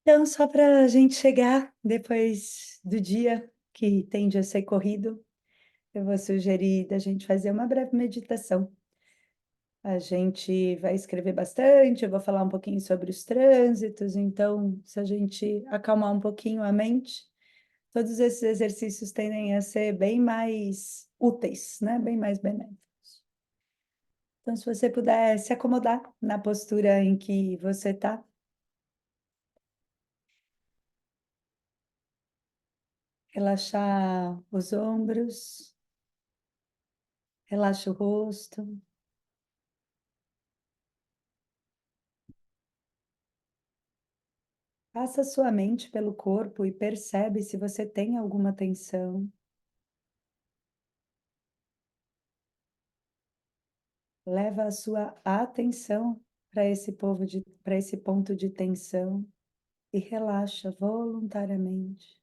Então, só para a gente chegar depois do dia que tende a ser corrido, eu vou sugerir da gente fazer uma breve meditação. A gente vai escrever bastante, eu vou falar um pouquinho sobre os trânsitos, então, se a gente acalmar um pouquinho a mente, todos esses exercícios tendem a ser bem mais úteis, né? Bem mais benéficos. Então, se você puder se acomodar na postura em que você está, relaxar os ombros, relaxa o rosto. Passa sua mente pelo corpo e percebe se você tem alguma tensão. Leva a sua atenção para esse ponto de tensão e relaxa voluntariamente.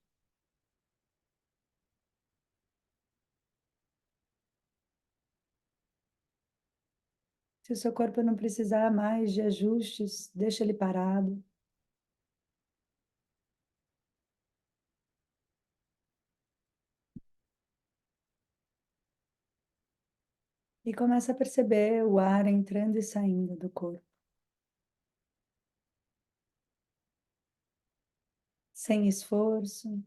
Se o seu corpo não precisar mais de ajustes, deixa ele parado e começa a perceber o ar entrando e saindo do corpo, sem esforço,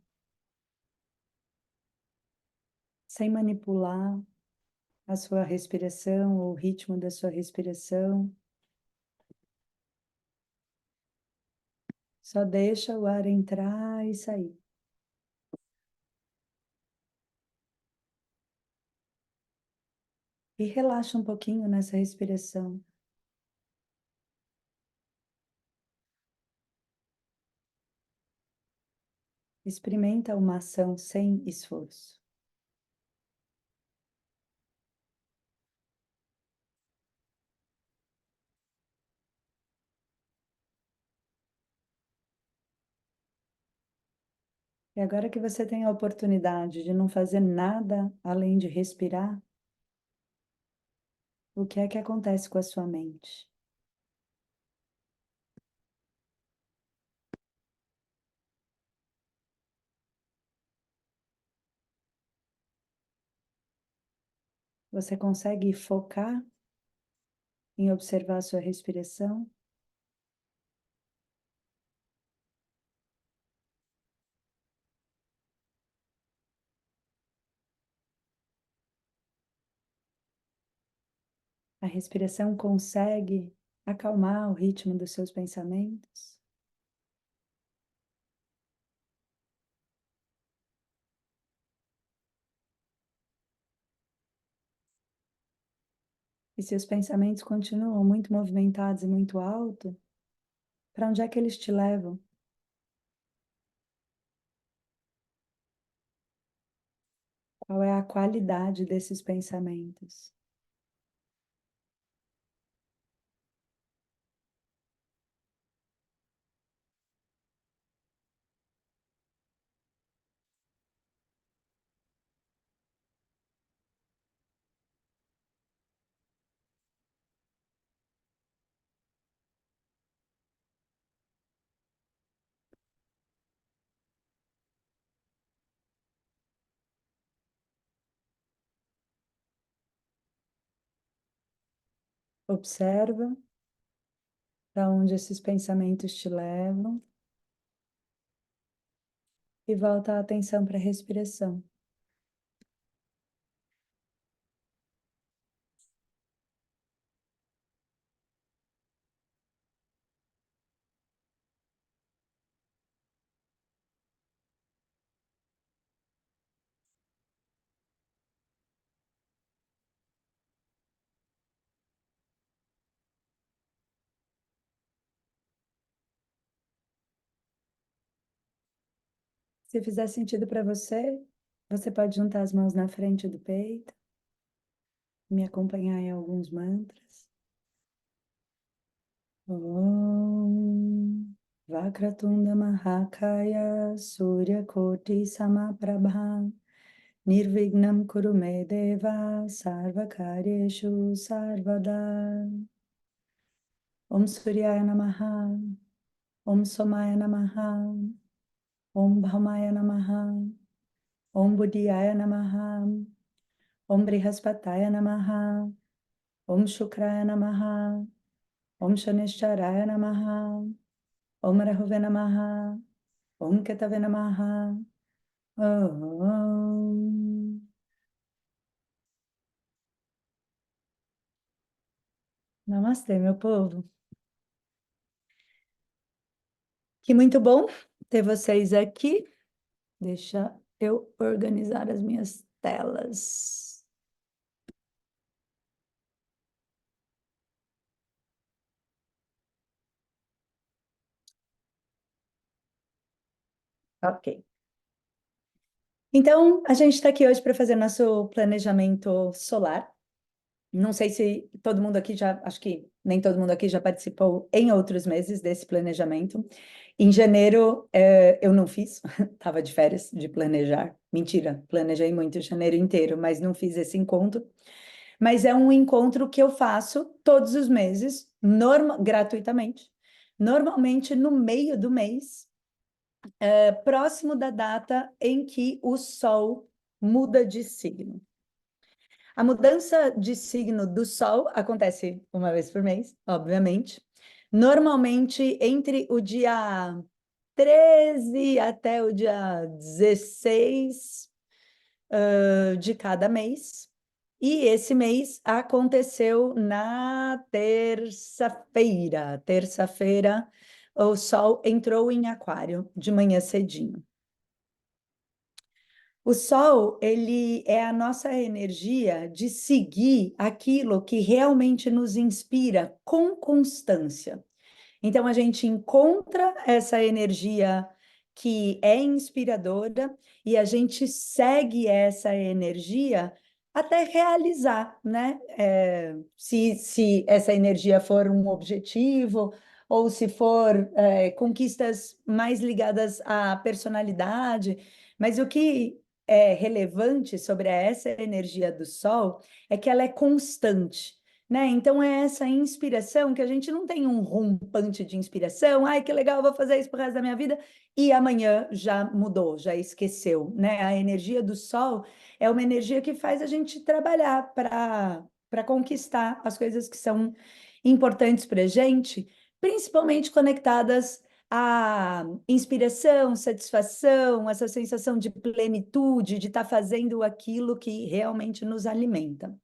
sem manipular a sua respiração ou o ritmo da sua respiração. Só deixa o ar entrar e sair. E relaxa um pouquinho nessa respiração. Experimenta uma ação sem esforço. E agora que você tem a oportunidade de não fazer nada além de respirar, o que é que acontece com a sua mente? Você consegue focar em observar a sua respiração? A respiração consegue acalmar o ritmo dos seus pensamentos? E se os pensamentos continuam muito movimentados e muito alto, para onde é que eles te levam? Qual é a qualidade desses pensamentos? Observa para onde esses pensamentos te levam e volta a atenção para a respiração. Se fizer sentido para você, você pode juntar as mãos na frente do peito e me acompanhar em alguns mantras. Om Vakratunda Mahakaya Surya Koti Samaprabha Nirvignam Kurume Deva Sarvakaryeshu Sarvada. Om Suryaya Namaha. Om Somaya Namaha, Om Bhaumaya Namaha, Om Buddhaya Namaha, Om Brihaspataya Namaha, Om Shukraya Namaha, Om Shanishtaraya Namaha, Om Rahuve Namaha, Om Ketave Namaha, Om. Namastê, meu povo. Que muito bom ter vocês aqui. Deixa eu organizar as minhas telas. Ok. Então, a gente está aqui hoje para fazer nosso planejamento solar. Não sei se todo mundo aqui já, acho que nem todo mundo aqui já participou em outros meses desse planejamento. Em janeiro, eu não fiz, estava de férias de planejar. Mentira, planejei muito janeiro inteiro, mas não fiz esse encontro. Mas é um encontro que eu faço todos os meses, gratuitamente. Normalmente no meio do mês, próximo da data em que o Sol muda de signo. A mudança de signo do Sol acontece uma vez por mês, obviamente. Normalmente entre o dia 13 até o dia 16 de cada mês. E esse mês aconteceu na terça-feira. Terça-feira, o Sol entrou em Aquário de manhã cedinho. O Sol, ele é a nossa energia de seguir aquilo que realmente nos inspira com constância. Então, a gente encontra essa energia que é inspiradora e a gente segue essa energia até realizar, né? Se essa energia for um objetivo ou se for conquistas mais ligadas à personalidade. Mas o que é relevante sobre essa energia do Sol é que ela é constante. Né? Então é essa inspiração que a gente não tem um rompante de inspiração, ai que legal, vou fazer isso pro resto da minha vida, e amanhã já mudou, já esqueceu, né? A energia do sol é uma energia que faz a gente trabalhar para conquistar as coisas que são importantes para a gente, principalmente conectadas à inspiração, satisfação, essa sensação de plenitude, de estar fazendo aquilo que realmente nos alimenta.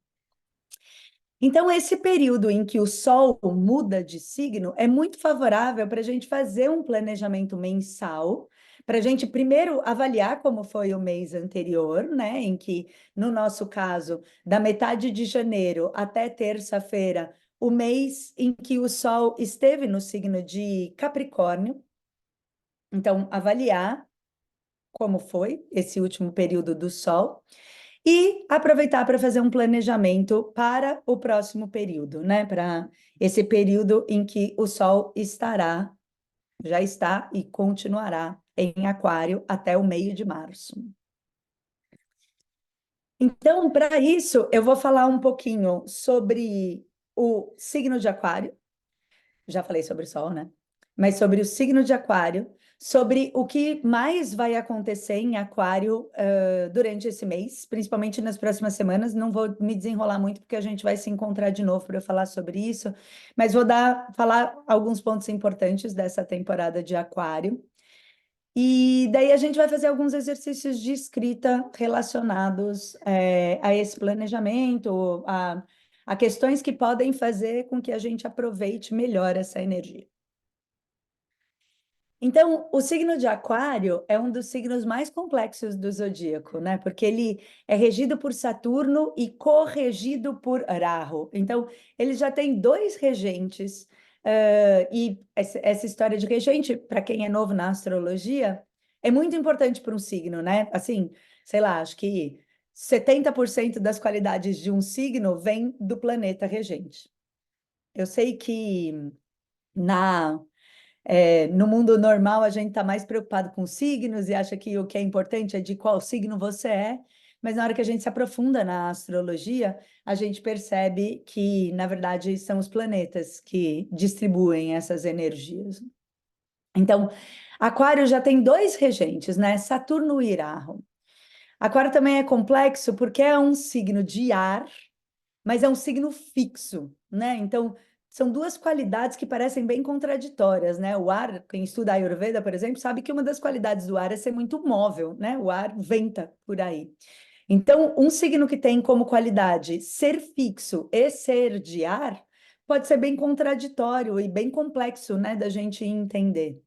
Então, esse período em que o Sol muda de signo é muito favorável para a gente fazer um planejamento mensal, para a gente primeiro avaliar como foi o mês anterior, né? Em que, no nosso caso, da metade de janeiro até terça-feira, o mês em que o Sol esteve no signo de Capricórnio. Então, avaliar como foi esse último período do Sol e aproveitar para fazer um planejamento para o próximo período, né? Para esse período em que o Sol estará, já está e continuará em Aquário até o meio de março. Então, para isso, eu vou falar um pouquinho sobre o signo de Aquário. Já falei sobre o Sol, né? Mas sobre o signo de Aquário, sobre o que mais vai acontecer em Aquário durante esse mês, principalmente nas próximas semanas. Não vou me desenrolar muito, porque a gente vai se encontrar de novo para eu falar sobre isso, mas vou falar alguns pontos importantes dessa temporada de Aquário. E daí a gente vai fazer alguns exercícios de escrita relacionados a esse planejamento, a questões que podem fazer com que a gente aproveite melhor essa energia. Então, o signo de Aquário é um dos signos mais complexos do zodíaco, né? Porque ele é regido por Saturno e corregido por Rahu. Então, ele já tem dois regentes. E essa história de regente, para quem é novo na astrologia, é muito importante para um signo, né? Assim, sei lá, acho que 70% das qualidades de um signo vem do planeta regente. Eu sei que na no mundo normal, a gente está mais preocupado com signos e acha que o que é importante é de qual signo você é, mas na hora que a gente se aprofunda na astrologia, a gente percebe que, na verdade, são os planetas que distribuem essas energias. Então, Aquário já tem dois regentes, né? Saturno e Rahu. Aquário também é complexo porque é um signo de ar, mas é um signo fixo, né? Então, são duas qualidades que parecem bem contraditórias, né? O ar, quem estuda Ayurveda, por exemplo, sabe que uma das qualidades do ar é ser muito móvel, né? O ar venta por aí. Então, um signo que tem como qualidade ser fixo e ser de ar pode ser bem contraditório e bem complexo, né, da gente entender.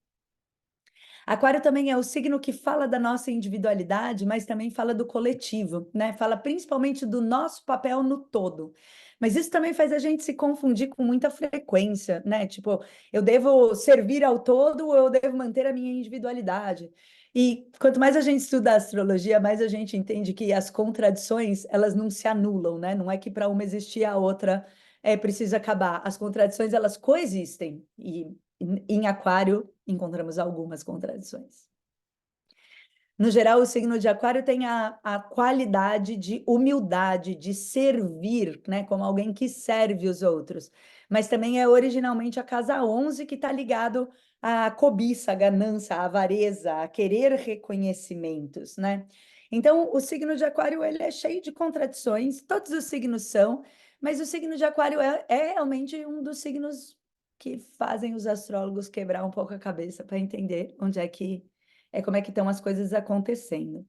Aquário também é o signo que fala da nossa individualidade, mas também fala do coletivo, né? Fala principalmente do nosso papel no todo. Mas isso também faz a gente se confundir com muita frequência, né? Tipo, eu devo servir ao todo ou eu devo manter a minha individualidade? E quanto mais a gente estuda a astrologia, mais a gente entende que as contradições, elas não se anulam, né? Não é que para uma existir a outra precisa acabar. As contradições, elas coexistem. E em Aquário, encontramos algumas contradições. No geral, o signo de Aquário tem a qualidade de humildade, de servir, né, como alguém que serve os outros. Mas também é originalmente a casa 11 que está ligado à cobiça, à ganância, à avareza, a querer reconhecimentos, né? Então, o signo de Aquário ele é cheio de contradições, todos os signos são, mas o signo de Aquário é realmente um dos signos que fazem os astrólogos quebrar um pouco a cabeça para entender onde é que como é que estão as coisas acontecendo.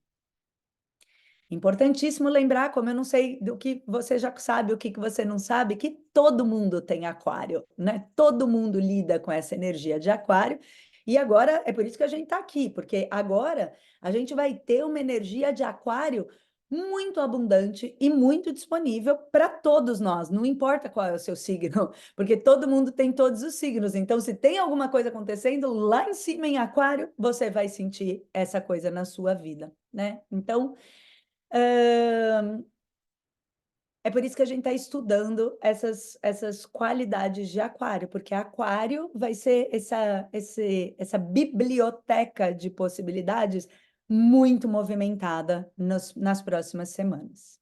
Importantíssimo lembrar, como eu não sei do que você já sabe, o que você não sabe, que todo mundo tem aquário, né? Todo mundo lida com essa energia de aquário. E agora é por isso que a gente está aqui, porque agora a gente vai ter uma energia de aquário muito abundante e muito disponível para todos nós, não importa qual é o seu signo, porque todo mundo tem todos os signos. Então, se tem alguma coisa acontecendo lá em cima em aquário, você vai sentir essa coisa na sua vida, né? Então, é por isso que a gente está estudando essas qualidades de aquário, porque aquário vai ser essa biblioteca de possibilidades muito movimentada nas próximas semanas.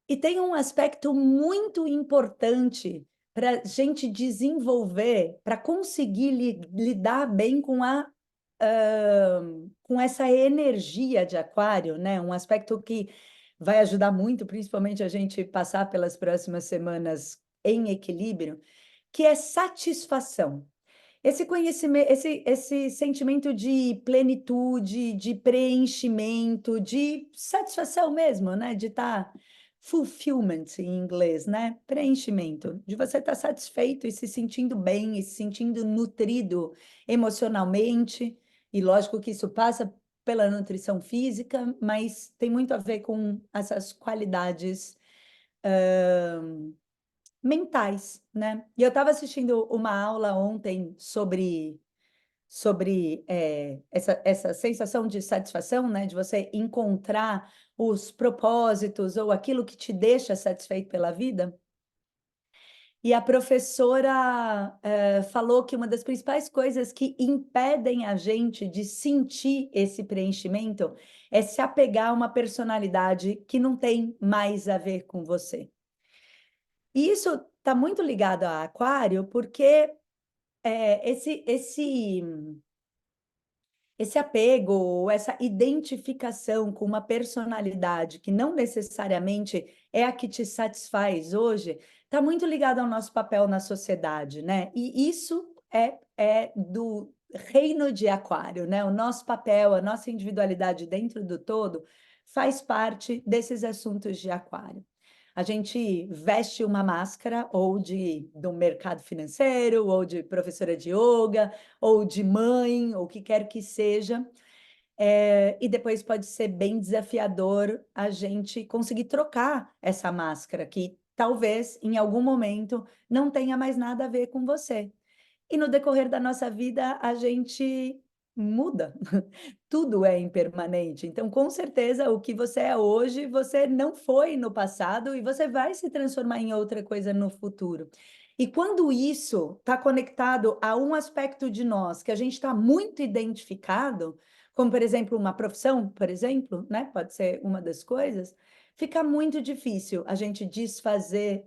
E tem um aspecto muito importante para a gente desenvolver, para conseguir lidar bem com essa energia de aquário, né? Um aspecto que vai ajudar muito, principalmente a gente passar pelas próximas semanas em equilíbrio, que é satisfação. Esse conhecimento, esse sentimento de plenitude, de preenchimento, de satisfação mesmo, né? De estar fulfillment em inglês, né? Preenchimento, de você estar satisfeito e se sentindo bem, e se sentindo nutrido emocionalmente. E lógico que isso passa pela nutrição física, mas tem muito a ver com essas qualidades mentais, né? E eu estava assistindo uma aula ontem sobre essa sensação de satisfação, né? De você encontrar os propósitos ou aquilo que te deixa satisfeito pela vida. E a professora falou que uma das principais coisas que impedem a gente de sentir esse preenchimento é se apegar a uma personalidade que não tem mais a ver com você. E isso está muito ligado a Aquário, porque esse apego, essa identificação com uma personalidade que não necessariamente é a que te satisfaz hoje, está muito ligado ao nosso papel na sociedade, né? E isso é do reino de Aquário, né? O nosso papel, a nossa individualidade dentro do todo faz parte desses assuntos de Aquário. A gente veste uma máscara ou do mercado financeiro, ou de professora de yoga, ou de mãe, ou o que quer que seja. E depois pode ser bem desafiador a gente conseguir trocar essa máscara, que talvez em algum momento não tenha mais nada a ver com você. E no decorrer da nossa vida, a gente muda. Tudo é impermanente. Então, com certeza, o que você é hoje, você não foi no passado e você vai se transformar em outra coisa no futuro. E quando isso está conectado a um aspecto de nós que a gente está muito identificado, como, por exemplo, uma profissão, por exemplo, né? Pode ser uma das coisas, fica muito difícil a gente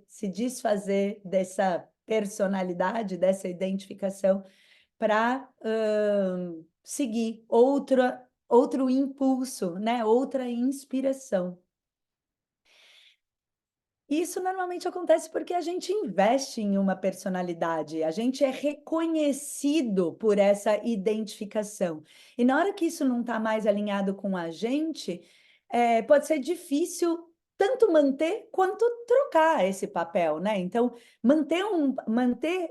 se desfazer dessa personalidade, dessa identificação, para seguir outro impulso, né? Outra inspiração. Isso normalmente acontece porque a gente investe em uma personalidade, a gente é reconhecido por essa identificação. E na hora que isso não está mais alinhado com a gente, pode ser difícil tanto manter quanto trocar esse papel, né? Então, manter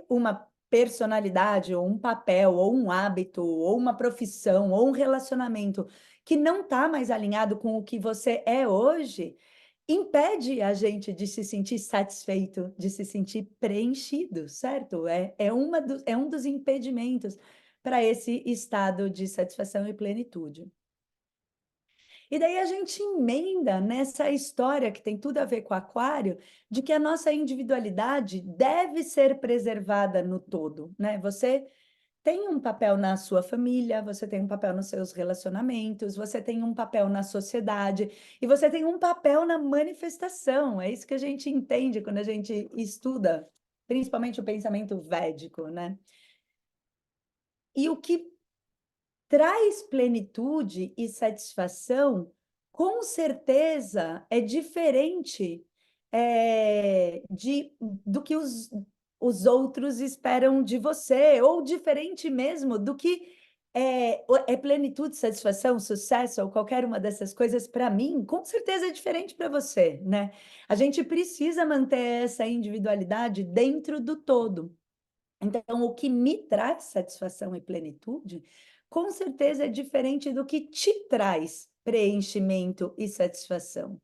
uma personalidade, ou um papel, ou um hábito, ou uma profissão, ou um relacionamento que não está mais alinhado com o que você é hoje impede a gente de se sentir satisfeito, de se sentir preenchido, certo? É um dos impedimentos para esse estado de satisfação e plenitude. E daí a gente emenda nessa história que tem tudo a ver com Aquário, de que a nossa individualidade deve ser preservada no todo, né? Você tem um papel na sua família, você tem um papel nos seus relacionamentos, você tem um papel na sociedade e você tem um papel na manifestação. É isso que a gente entende quando a gente estuda, principalmente o pensamento védico, né? E o que traz plenitude e satisfação, com certeza é diferente do que os outros esperam de você, ou diferente mesmo do que é plenitude, satisfação, sucesso, ou qualquer uma dessas coisas, para mim, com certeza é diferente para você, né? A gente precisa manter essa individualidade dentro do todo. Então, o que me traz satisfação e plenitude, com certeza é diferente do que te traz preenchimento e satisfação.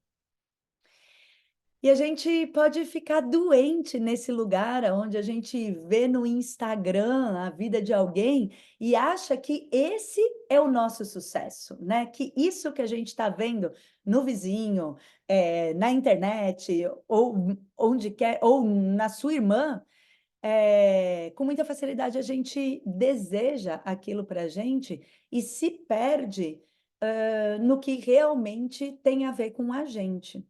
E a gente pode ficar doente nesse lugar onde a gente vê no Instagram a vida de alguém e acha que esse é o nosso sucesso, né? Que isso que a gente está vendo no vizinho, na internet, ou onde quer, ou na sua irmã, com muita facilidade a gente deseja aquilo para a gente e se perde no que realmente tem a ver com a gente.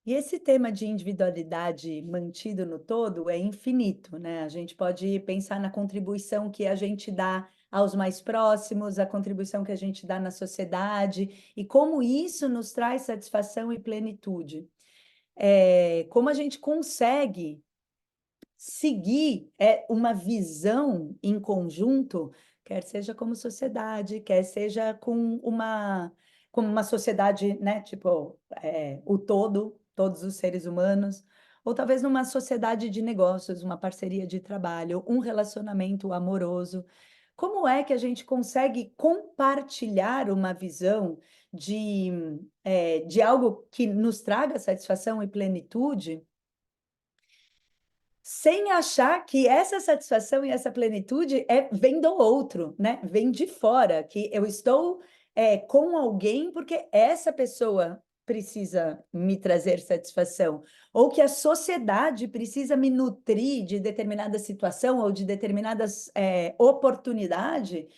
E esse tema de individualidade mantido no todo é infinito, né? A gente pode pensar na contribuição que a gente dá aos mais próximos, a contribuição que a gente dá na sociedade e como isso nos traz satisfação e plenitude. Como a gente consegue seguir uma visão em conjunto, quer seja como sociedade, quer seja como uma sociedade, né, tipo, o todo, todos os seres humanos, ou talvez numa sociedade de negócios, uma parceria de trabalho, um relacionamento amoroso. Como é que a gente consegue compartilhar uma visão de algo que nos traga satisfação e plenitude? Sem achar que essa satisfação e essa plenitude vem do outro, né? Vem de fora, que eu estou com alguém porque essa pessoa precisa me trazer satisfação, ou que a sociedade precisa me nutrir de determinada situação ou de determinadas oportunidade,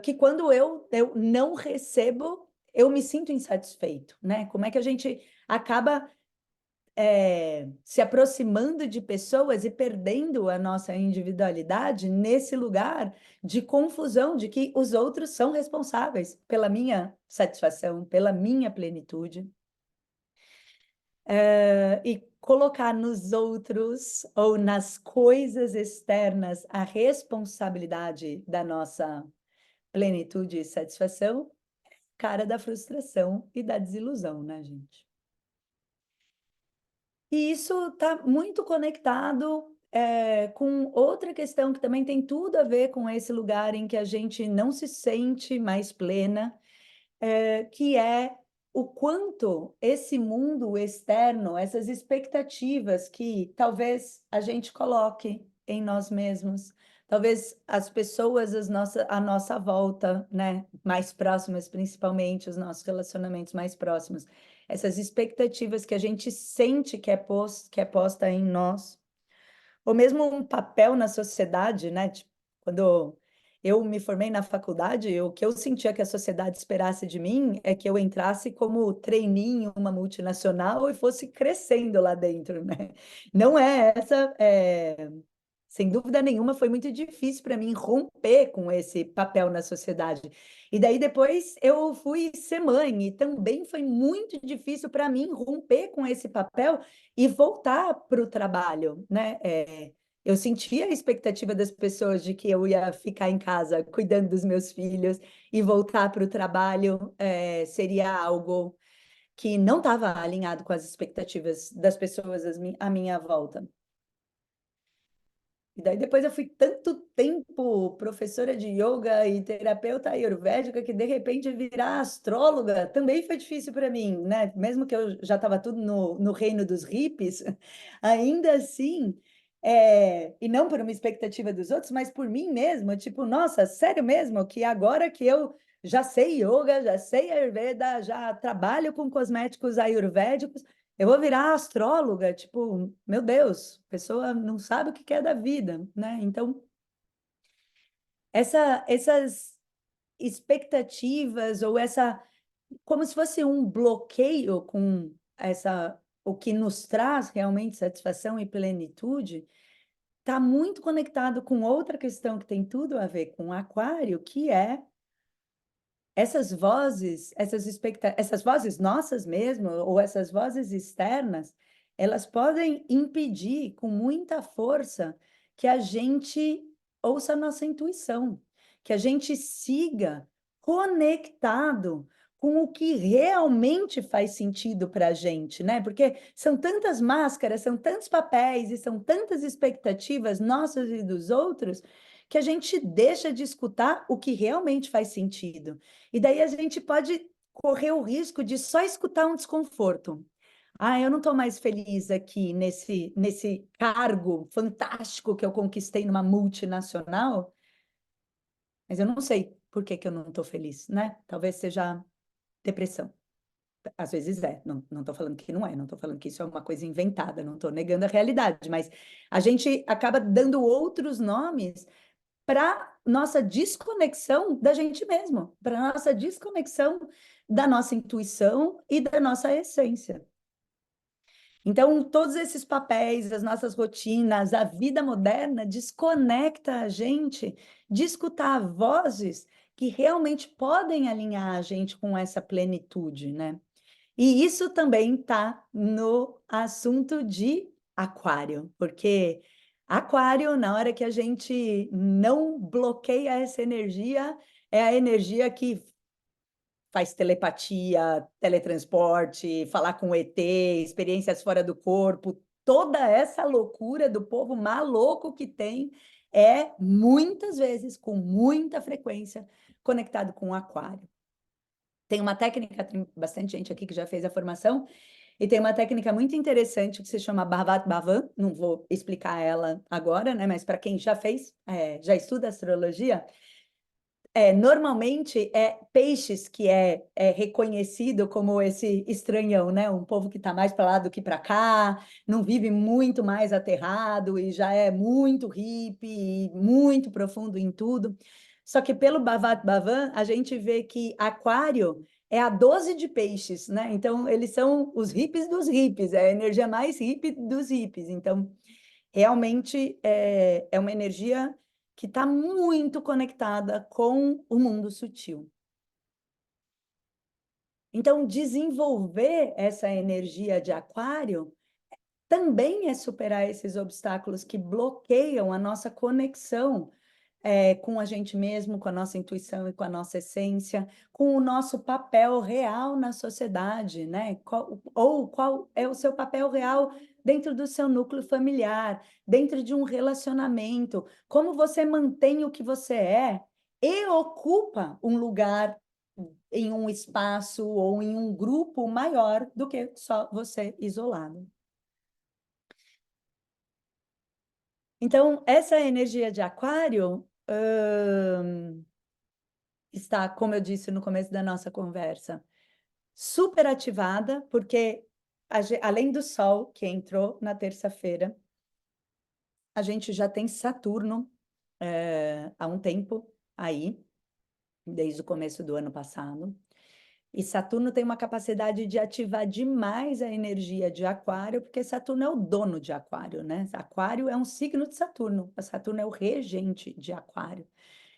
que quando eu não recebo, eu me sinto insatisfeito, né? Como é que a gente acaba se aproximando de pessoas e perdendo a nossa individualidade nesse lugar de confusão, de que os outros são responsáveis pela minha satisfação, pela minha plenitude. E colocar nos outros ou nas coisas externas a responsabilidade da nossa plenitude e satisfação, cara da frustração e da desilusão, né, gente? E isso está muito conectado com outra questão que também tem tudo a ver com esse lugar em que a gente não se sente mais plena, que é o quanto esse mundo externo, essas expectativas que talvez a gente coloque em nós mesmos, talvez as pessoas à nossa volta, né, mais próximas, principalmente os nossos relacionamentos mais próximos, essas expectativas que a gente sente que é posta em nós, ou mesmo um papel na sociedade, né? Tipo, quando eu me formei na faculdade, o que eu sentia que a sociedade esperasse de mim é que eu entrasse como trainee em uma multinacional e fosse crescendo lá dentro, né? Não é essa, sem dúvida nenhuma, foi muito difícil para mim romper com esse papel na sociedade. E daí depois eu fui ser mãe, e também foi muito difícil para mim romper com esse papel e voltar para o trabalho, né? Eu sentia a expectativa das pessoas de que eu ia ficar em casa cuidando dos meus filhos e voltar para o trabalho seria algo que não estava alinhado com as expectativas das pessoas à minha volta. E daí depois eu fui tanto tempo professora de yoga e terapeuta ayurvédica que de repente virar astróloga também foi difícil para mim, né? Mesmo que eu já estava tudo no reino dos hippies, ainda assim, e não por uma expectativa dos outros, mas por mim mesma, tipo, nossa, sério mesmo, que agora que eu já sei yoga, já sei ayurveda, já trabalho com cosméticos ayurvédicos, eu vou virar astróloga, tipo, meu Deus, a pessoa não sabe o que quer da vida, né? Então, essas expectativas ou como se fosse um bloqueio com o que nos traz realmente satisfação e plenitude, está muito conectado com outra questão que tem tudo a ver com o aquário, que é essas vozes, essas vozes nossas mesmo, ou essas vozes externas, elas podem impedir com muita força que a gente ouça a nossa intuição, que a gente siga conectado com o que realmente faz sentido para a gente, né? Porque são tantas máscaras, são tantos papéis e são tantas expectativas nossas e dos outros que a gente deixa de escutar o que realmente faz sentido. E daí a gente pode correr o risco de só escutar um desconforto. Ah, eu não estou mais feliz aqui nesse cargo fantástico que eu conquistei numa multinacional, mas eu não sei por que que eu não estou feliz, né? Talvez seja depressão. Às vezes não estou falando que não é, não estou falando que isso é uma coisa inventada, não estou negando a realidade, mas a gente acaba dando outros nomes para nossa desconexão da gente mesmo, para nossa desconexão da nossa intuição e da nossa essência. Então, todos esses papéis, as nossas rotinas, a vida moderna desconecta a gente de escutar vozes que realmente podem alinhar a gente com essa plenitude, né? E isso também está no assunto de aquário, porque aquário, na hora que a gente não bloqueia essa energia, é a energia que faz telepatia, teletransporte, falar com ET, experiências fora do corpo, toda essa loucura do povo maluco que tem é muitas vezes, com muita frequência, conectado com o aquário. Tem uma técnica, tem bastante gente aqui que já fez a formação, e tem uma técnica muito interessante que se chama Bhavat Bhavan, não vou explicar ela agora, né? Mas para quem já fez, já estuda astrologia, normalmente é peixes que é reconhecido como esse estranhão, né? Um povo que está mais para lá do que para cá, não vive muito mais aterrado e já é muito hippie, muito profundo em tudo. Só que pelo Bhavat Bhavan, a gente vê que aquário é a 12 de peixes, né? Então, eles são os hippies dos hippies, é a energia mais hippie dos hippies. Então, realmente é uma energia que está muito conectada com o mundo sutil. Então, desenvolver essa energia de aquário também é superar esses obstáculos que bloqueiam a nossa conexão com a gente mesmo, com a nossa intuição e com a nossa essência, com o nosso papel real na sociedade, né? Qual é o seu papel real dentro do seu núcleo familiar, dentro de um relacionamento, como você mantém o que você é e ocupa um lugar em um espaço ou em um grupo maior do que só você isolado. Então, essa energia de aquário está, como eu disse no começo da nossa conversa, super ativada, porque além do Sol, que entrou na terça-feira, a gente já tem Saturno há um tempo aí, desde o começo do ano passado. E Saturno tem uma capacidade de ativar demais a energia de Aquário, porque Saturno é o dono de Aquário, né? Aquário é um signo de Saturno, Saturno é o regente de Aquário.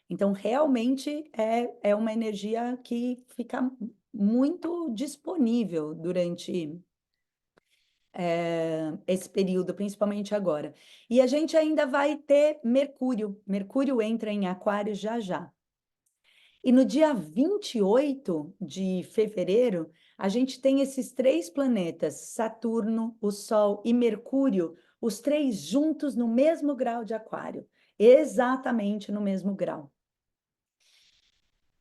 Então, realmente é uma energia que fica muito disponível durante esse período, principalmente agora. E a gente ainda vai ter Mercúrio. Mercúrio entra em Aquário já já. E no dia 28 de fevereiro, a gente tem esses três planetas, Saturno, o Sol e Mercúrio, os três juntos no mesmo grau de Aquário, exatamente no mesmo grau.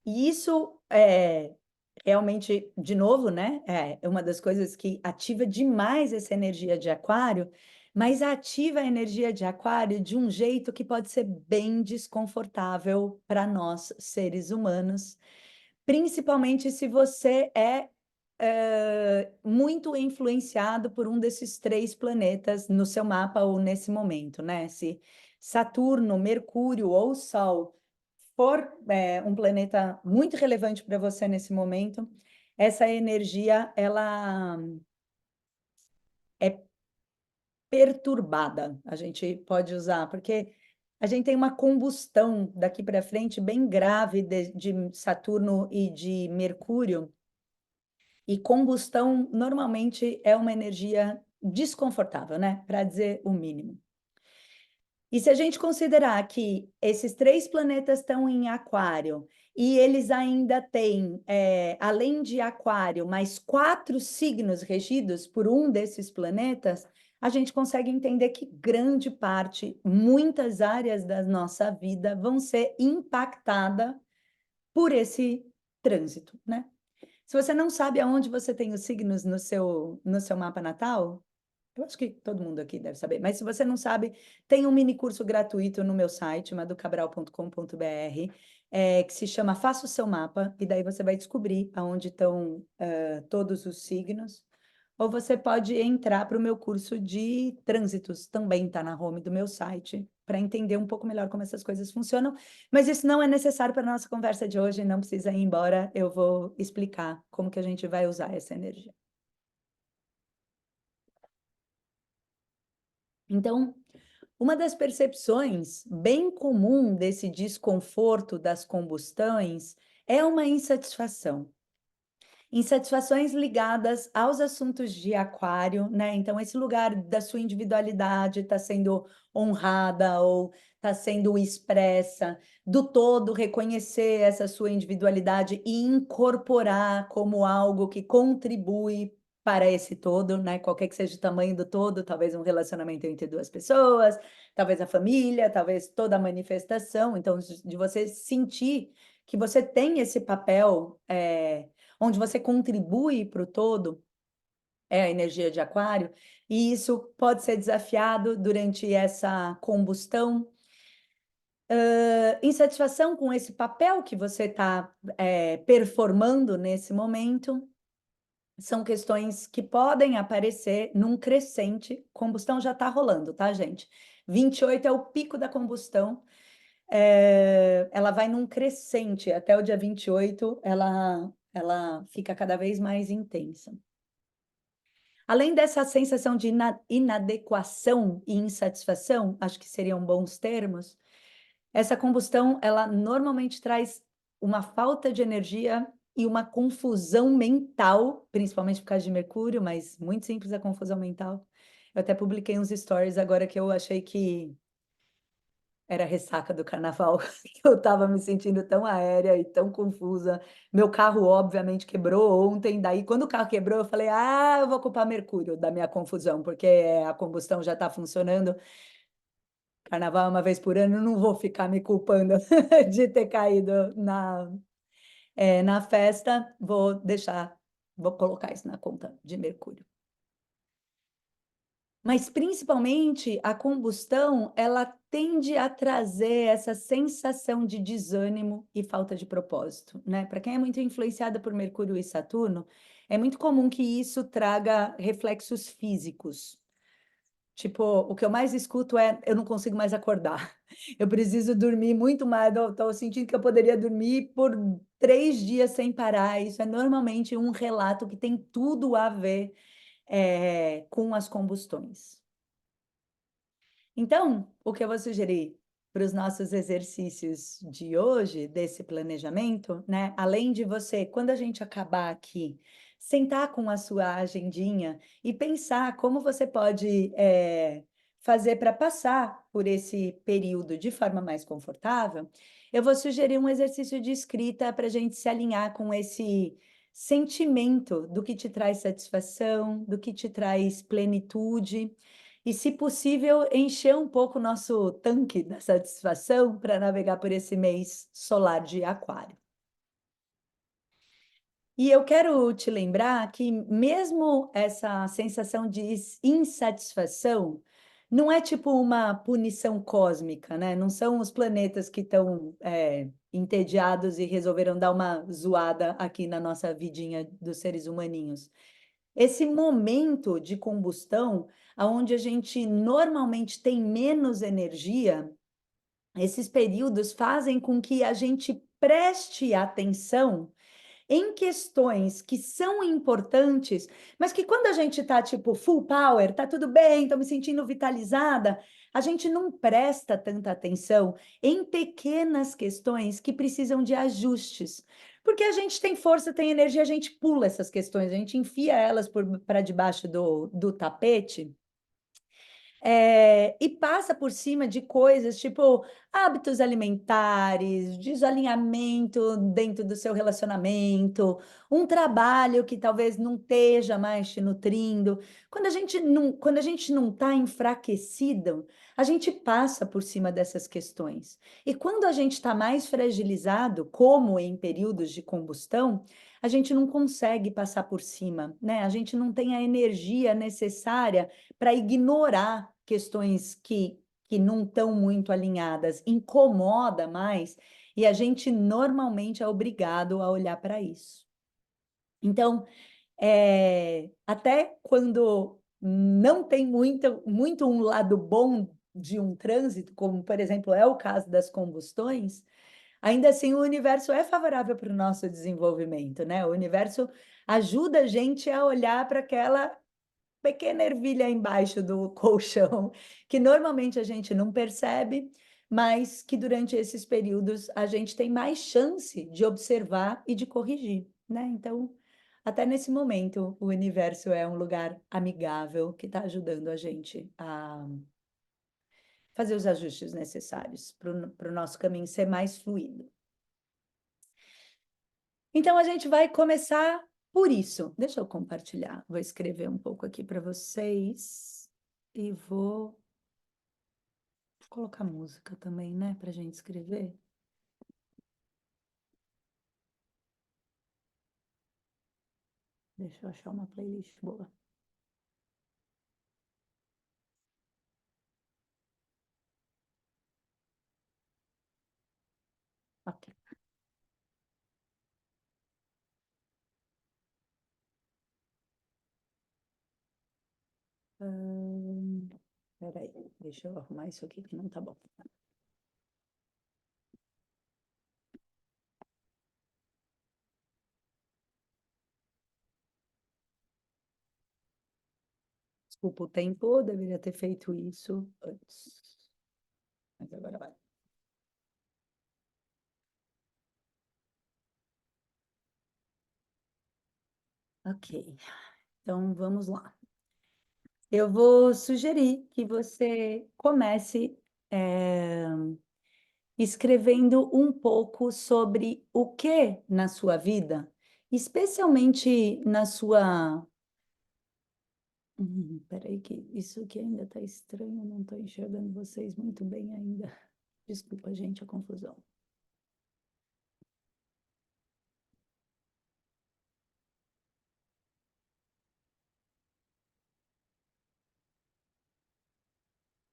E isso é realmente, de novo, né? É uma das coisas que ativa demais essa energia de Aquário, mas ativa a energia de Aquário de um jeito que pode ser bem desconfortável para nós, seres humanos, principalmente se você é muito influenciado por um desses três planetas no seu mapa ou nesse momento, né? Se Saturno, Mercúrio ou Sol for um planeta muito relevante para você nesse momento, essa energia ela é perturbada, a gente pode usar, porque a gente tem uma combustão daqui para frente bem grave de Saturno e de Mercúrio, e combustão normalmente é uma energia desconfortável, né? Para dizer o mínimo. E se a gente considerar que esses três planetas estão em Aquário e eles ainda têm, além de Aquário, mais 4 signos regidos por um desses planetas, a gente consegue entender que grande parte, muitas áreas da nossa vida vão ser impactadas por esse trânsito, né? Se você não sabe aonde você tem os signos no seu mapa natal, eu acho que todo mundo aqui deve saber, mas se você não sabe, tem um mini curso gratuito no meu site, maducabral.com.br, que se chama Faça o Seu Mapa, e daí você vai descobrir aonde estão todos os signos. Ou você pode entrar para o meu curso de trânsitos, também está na home do meu site, para entender um pouco melhor como essas coisas funcionam. Mas isso não é necessário para a nossa conversa de hoje, não precisa ir embora, eu vou explicar como que a gente vai usar essa energia. Então, uma das percepções bem comum desse desconforto das combustões é uma insatisfação. Insatisfações ligadas aos assuntos de aquário, né? Então, esse lugar da sua individualidade está sendo honrada ou está sendo expressa, do todo reconhecer essa sua individualidade e incorporar como algo que contribui para esse todo, né? Qualquer que seja o tamanho do todo, talvez um relacionamento entre duas pessoas, talvez a família, talvez toda a manifestação. Então, de você sentir que você tem esse papel. Onde você contribui para o todo, é a energia de aquário, e isso pode ser desafiado durante essa combustão. Insatisfação com esse papel que você está performando nesse momento, são questões que podem aparecer num crescente. Combustão já está rolando, tá, gente? 28 é o pico da combustão. Ela vai num crescente até o dia 28, ela fica cada vez mais intensa. Além dessa sensação de inadequação e insatisfação, acho que seriam bons termos, essa combustão, ela normalmente traz uma falta de energia e uma confusão mental, principalmente por causa de Mercúrio, mas muito simples a confusão mental. Eu até publiquei uns stories agora que eu achei que era ressaca do carnaval, que eu estava me sentindo tão aérea e tão confusa. Meu carro, obviamente, quebrou ontem. Daí, quando o carro quebrou, eu falei: ah, eu vou culpar Mercúrio da minha confusão, porque a combustão já está funcionando. Carnaval é uma vez por ano, eu não vou ficar me culpando de ter caído na festa. Vou colocar isso na conta de Mercúrio. Mas principalmente a combustão, ela tende a trazer essa sensação de desânimo e falta de propósito, né? Para quem é muito influenciada por Mercúrio e Saturno, é muito comum que isso traga reflexos físicos. Tipo, o que eu mais escuto é: "Eu não consigo mais acordar. Eu preciso dormir muito mais, eu estou sentindo que eu poderia dormir por 3 dias sem parar". Isso é normalmente um relato que tem tudo a ver, com as combustões. Então, o que eu vou sugerir para os nossos exercícios de hoje, desse planejamento, né, além de você, quando a gente acabar aqui, sentar com a sua agendinha e pensar como você pode, fazer para passar por esse período de forma mais confortável, eu vou sugerir um exercício de escrita para a gente se alinhar com esse sentimento do que te traz satisfação, do que te traz plenitude, e, se possível, encher um pouco o nosso tanque da satisfação para navegar por esse mês solar de Aquário. E eu quero te lembrar que mesmo essa sensação de insatisfação não é tipo uma punição cósmica, né? Não são os planetas que estão entediados e resolveram dar uma zoada aqui na nossa vidinha dos seres humaninhos. Esse momento de combustão, aonde a gente normalmente tem menos energia, esses períodos fazem com que a gente preste atenção em questões que são importantes, mas que quando a gente tá tipo full power, tá tudo bem, tô me sentindo vitalizada, a gente não presta tanta atenção em pequenas questões que precisam de ajustes. Porque a gente tem força, tem energia, a gente pula essas questões, a gente enfia elas para debaixo do tapete, e passa por cima de coisas tipo hábitos alimentares, desalinhamento dentro do seu relacionamento, um trabalho que talvez não esteja mais te nutrindo. Quando a gente não está enfraquecido, a gente passa por cima dessas questões. E quando a gente está mais fragilizado, como em períodos de combustão, a gente não consegue passar por cima, né? A gente não tem a energia necessária para ignorar questões que não estão muito alinhadas, incomoda mais, e a gente normalmente é obrigado a olhar para isso. Então, até quando não tem muito um lado bom de um trânsito, como, por exemplo, é o caso das combustões, ainda assim o universo é favorável para o nosso desenvolvimento, né? O universo ajuda a gente a olhar para aquela pequena ervilha embaixo do colchão, que normalmente a gente não percebe, mas que durante esses períodos a gente tem mais chance de observar e de corrigir, né? Então, até nesse momento, o universo é um lugar amigável que está ajudando a gente a fazer os ajustes necessários para o nosso caminho ser mais fluido. Então, a gente vai começar por isso. Deixa eu compartilhar. Vou escrever um pouco aqui para vocês e vou colocar música também, né, para a gente escrever. Deixa eu achar uma playlist boa. Ok. Peraí, deixa eu arrumar isso aqui que não tá bom. Desculpa o tempo, eu deveria ter feito isso antes. Mas agora vai. Ok, então vamos lá. Eu vou sugerir que você comece escrevendo um pouco sobre o que na sua vida, especialmente na sua. Peraí, que isso aqui ainda está estranho, não estou enxergando vocês muito bem ainda. Desculpa, gente, a confusão.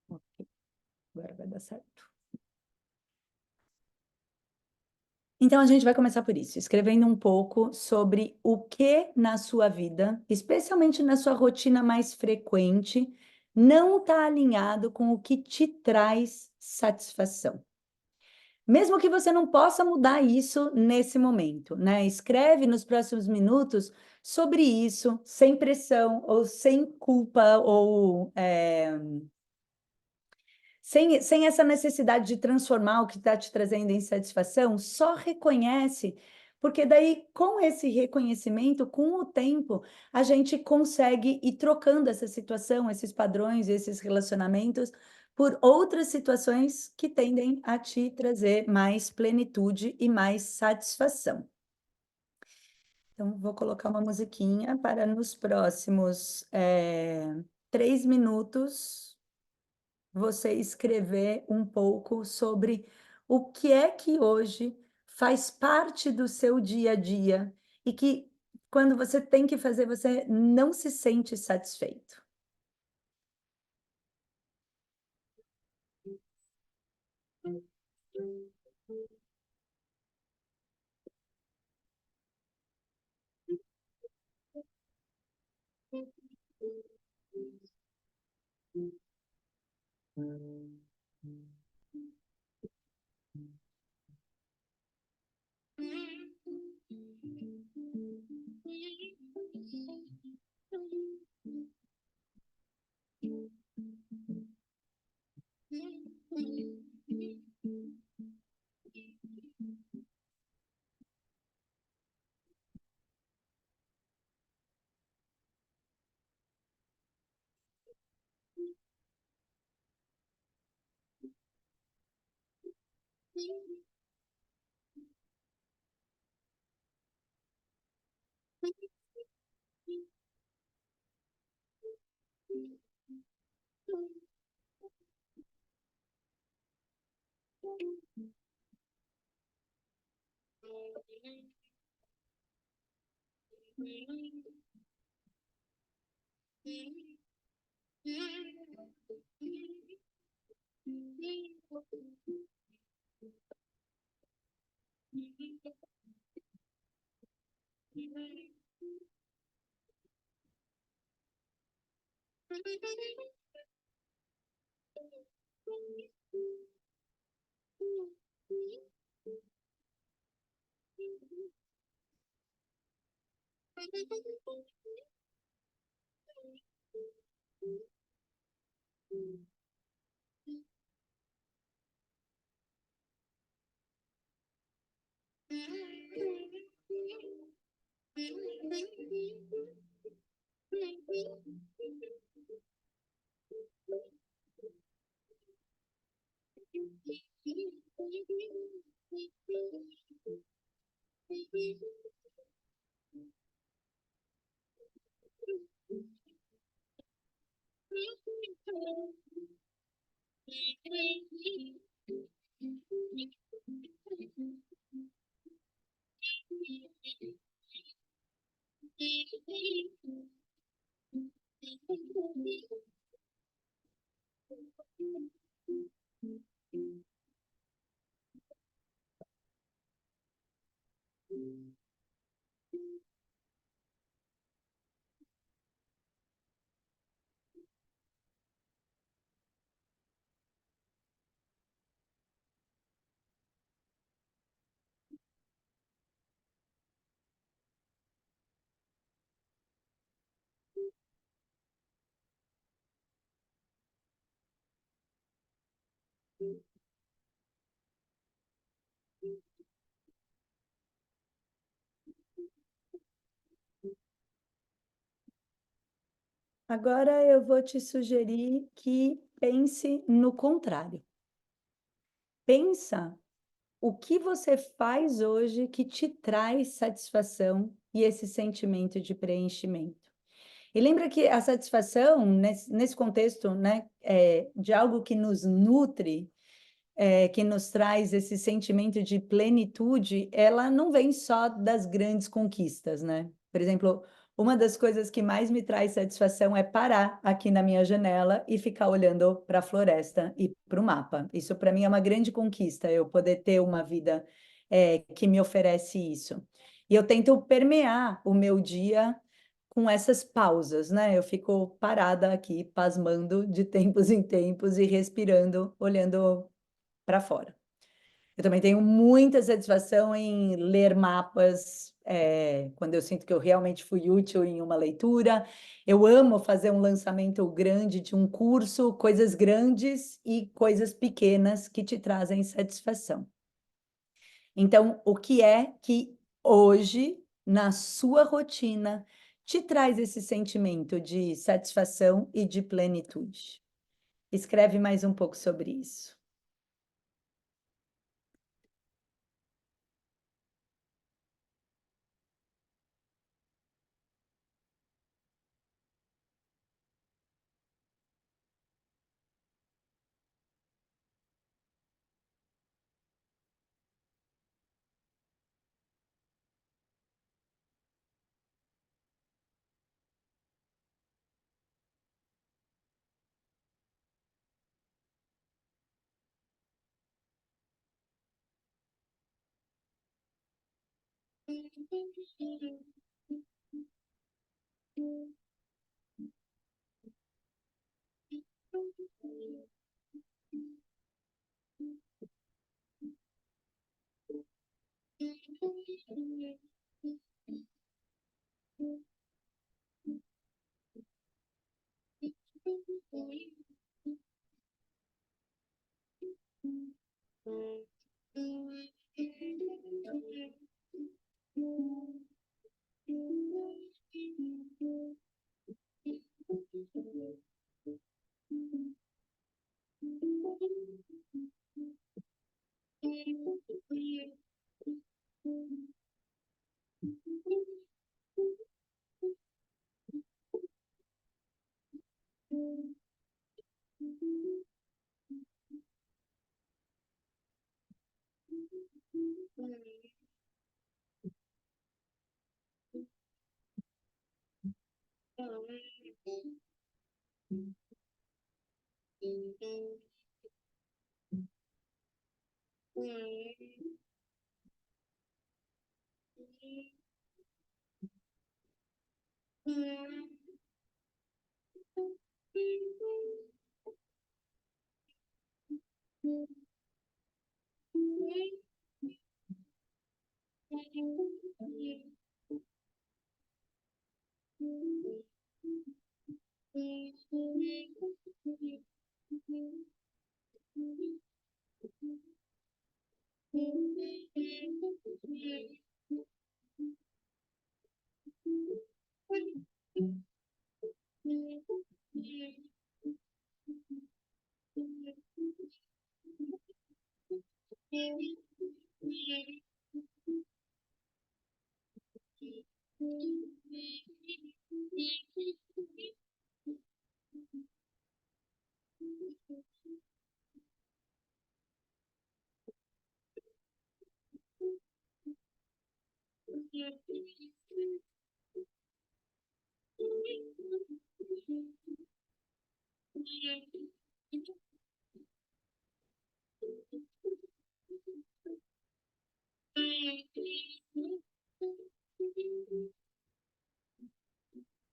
Ok, agora vai dar certo. Então, a gente vai começar por isso, escrevendo um pouco sobre o que na sua vida, especialmente na sua rotina mais frequente, não está alinhado com o que te traz satisfação. Mesmo que você não possa mudar isso nesse momento, né? Escreve nos próximos minutos sobre isso, sem pressão, ou sem culpa, ou sem essa necessidade de transformar o que está te trazendo insatisfação, só reconhece, porque daí, com esse reconhecimento, com o tempo, a gente consegue ir trocando essa situação, esses padrões, esses relacionamentos, por outras situações que tendem a te trazer mais plenitude e mais satisfação. Então, vou colocar uma musiquinha para nos próximos 3 minutos você escrever um pouco sobre o que é que hoje faz parte do seu dia a dia e que, quando você tem que fazer, você não se sente satisfeito. Agora eu vou te sugerir que pense no contrário. Pensa o que você faz hoje que te traz satisfação e esse sentimento de preenchimento. E lembra que a satisfação, nesse contexto, né, de algo que nos nutre, que nos traz esse sentimento de plenitude, ela não vem só das grandes conquistas, né? Por exemplo, uma das coisas que mais me traz satisfação é parar aqui na minha janela e ficar olhando para a floresta e para o mapa. Isso para mim é uma grande conquista, eu poder ter uma vida que me oferece isso. E eu tento permear o meu dia com essas pausas, né? Eu fico parada aqui, pasmando de tempos em tempos e respirando, olhando para fora. Eu também tenho muita satisfação em ler mapas, quando eu sinto que eu realmente fui útil em uma leitura. Eu amo fazer um lançamento grande de um curso, coisas grandes e coisas pequenas que te trazem satisfação. Então, o que é que hoje, na sua rotina, te traz esse sentimento de satisfação e de plenitude? Escreve mais um pouco sobre isso.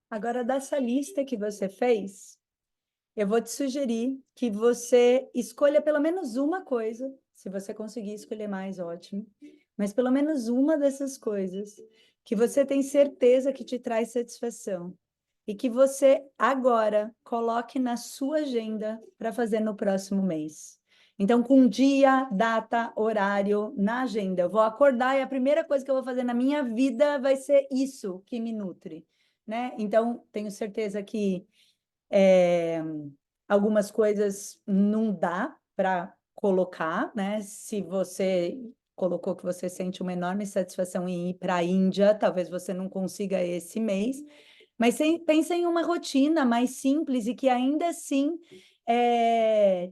Agora, dessa lista que você fez, eu vou te sugerir que você escolha pelo menos uma coisa, se você conseguir escolher mais, ótimo, mas pelo menos uma dessas coisas que você tem certeza que te traz satisfação e que você agora coloque na sua agenda para fazer no próximo mês. Então, com dia, data, horário na agenda. Eu vou acordar e a primeira coisa que eu vou fazer na minha vida vai ser isso que me nutre, né? Então, tenho certeza que algumas coisas não dá para colocar, né? Se você colocou que você sente uma enorme satisfação em ir para a Índia, talvez você não consiga esse mês, mas pensa em uma rotina mais simples e que ainda assim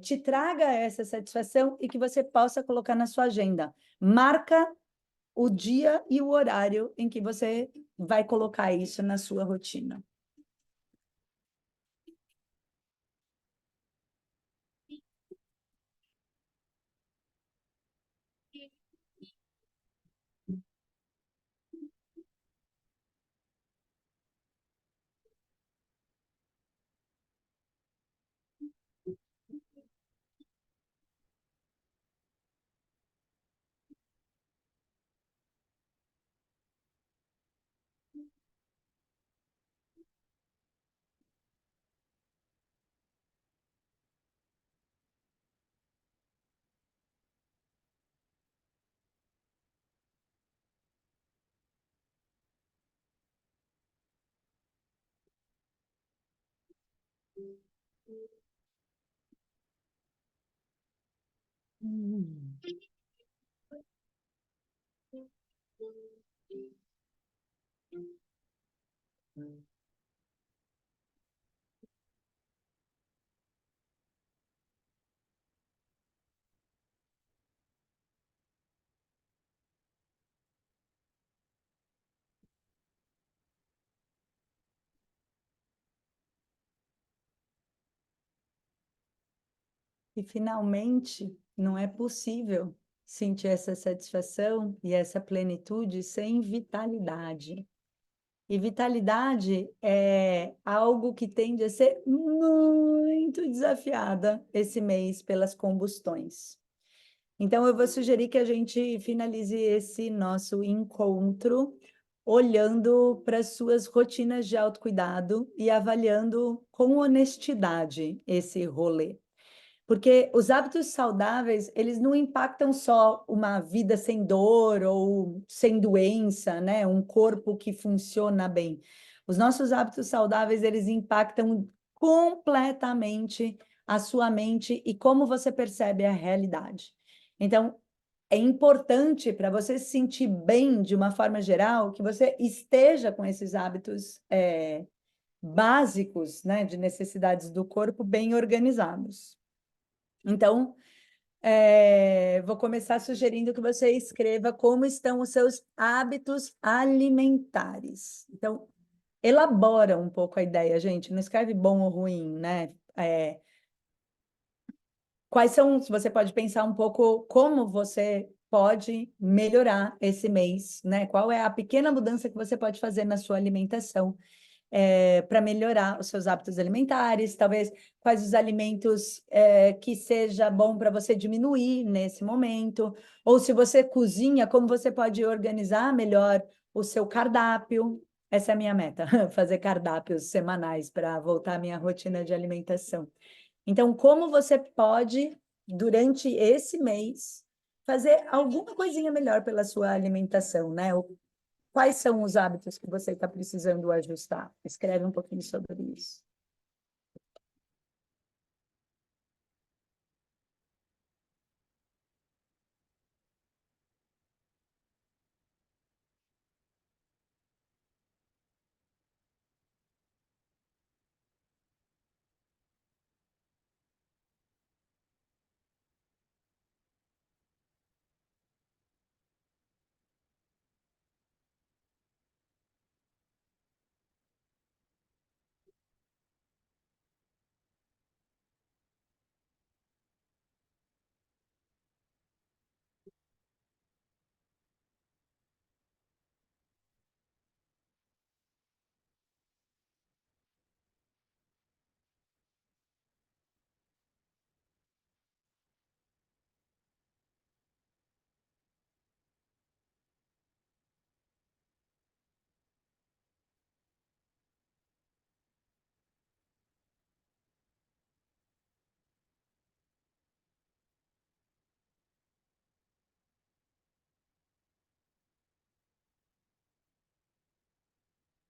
te traga essa satisfação e que você possa colocar na sua agenda. Marca o dia e o horário em que você vai colocar isso na sua rotina. Hum. E finalmente, não é possível sentir essa satisfação e essa plenitude sem vitalidade. E vitalidade é algo que tende a ser muito desafiada esse mês pelas combustões. Então, eu vou sugerir que a gente finalize esse nosso encontro olhando para as suas rotinas de autocuidado e avaliando com honestidade esse rolê. Porque os hábitos saudáveis, eles não impactam só uma vida sem dor ou sem doença, né? Um corpo que funciona bem. Os nossos hábitos saudáveis, eles impactam completamente a sua mente e como você percebe a realidade. Então, é importante para você se sentir bem de uma forma geral que você esteja com esses hábitos básicos, né, de necessidades do corpo bem organizados. Então, vou começar sugerindo que você escreva como estão os seus hábitos alimentares. Então, elabora um pouco a ideia, gente. Não escreve bom ou ruim, né? Quais são, se você pode pensar um pouco como você pode melhorar esse mês, né? Qual é a pequena mudança que você pode fazer na sua alimentação? Para melhorar os seus hábitos alimentares, talvez quais os alimentos que seja bom para você diminuir nesse momento, ou se você cozinha, como você pode organizar melhor o seu cardápio. Essa é a minha meta, fazer cardápios semanais para voltar à minha rotina de alimentação. Então, como você pode, durante esse mês, fazer alguma coisinha melhor pela sua alimentação, né? Quais são os hábitos que você está precisando ajustar? Escreve um pouquinho sobre isso.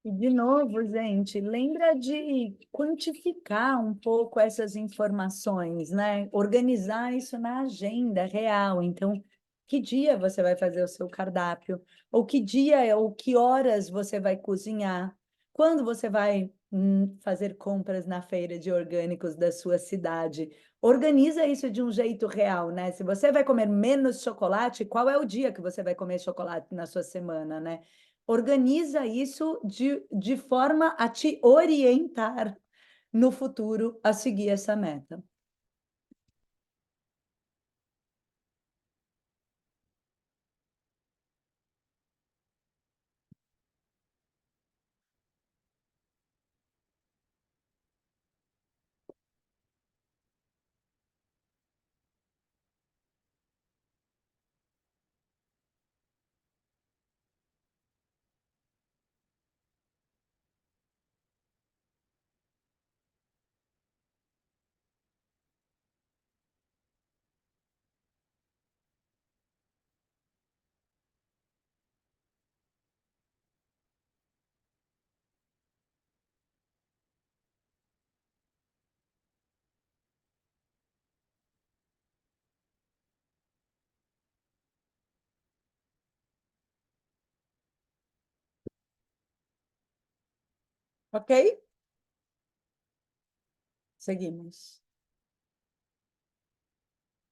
E, de novo, gente, lembra de quantificar um pouco essas informações, né? Organizar isso na agenda real. Então, que dia você vai fazer o seu cardápio? Ou que dia ou que horas você vai cozinhar? Quando você vai fazer compras na feira de orgânicos da sua cidade? Organiza isso de um jeito real, né? Se você vai comer menos chocolate, qual é o dia que você vai comer chocolate na sua semana, né? Organiza isso de forma a te orientar no futuro a seguir essa meta. Ok? Seguimos.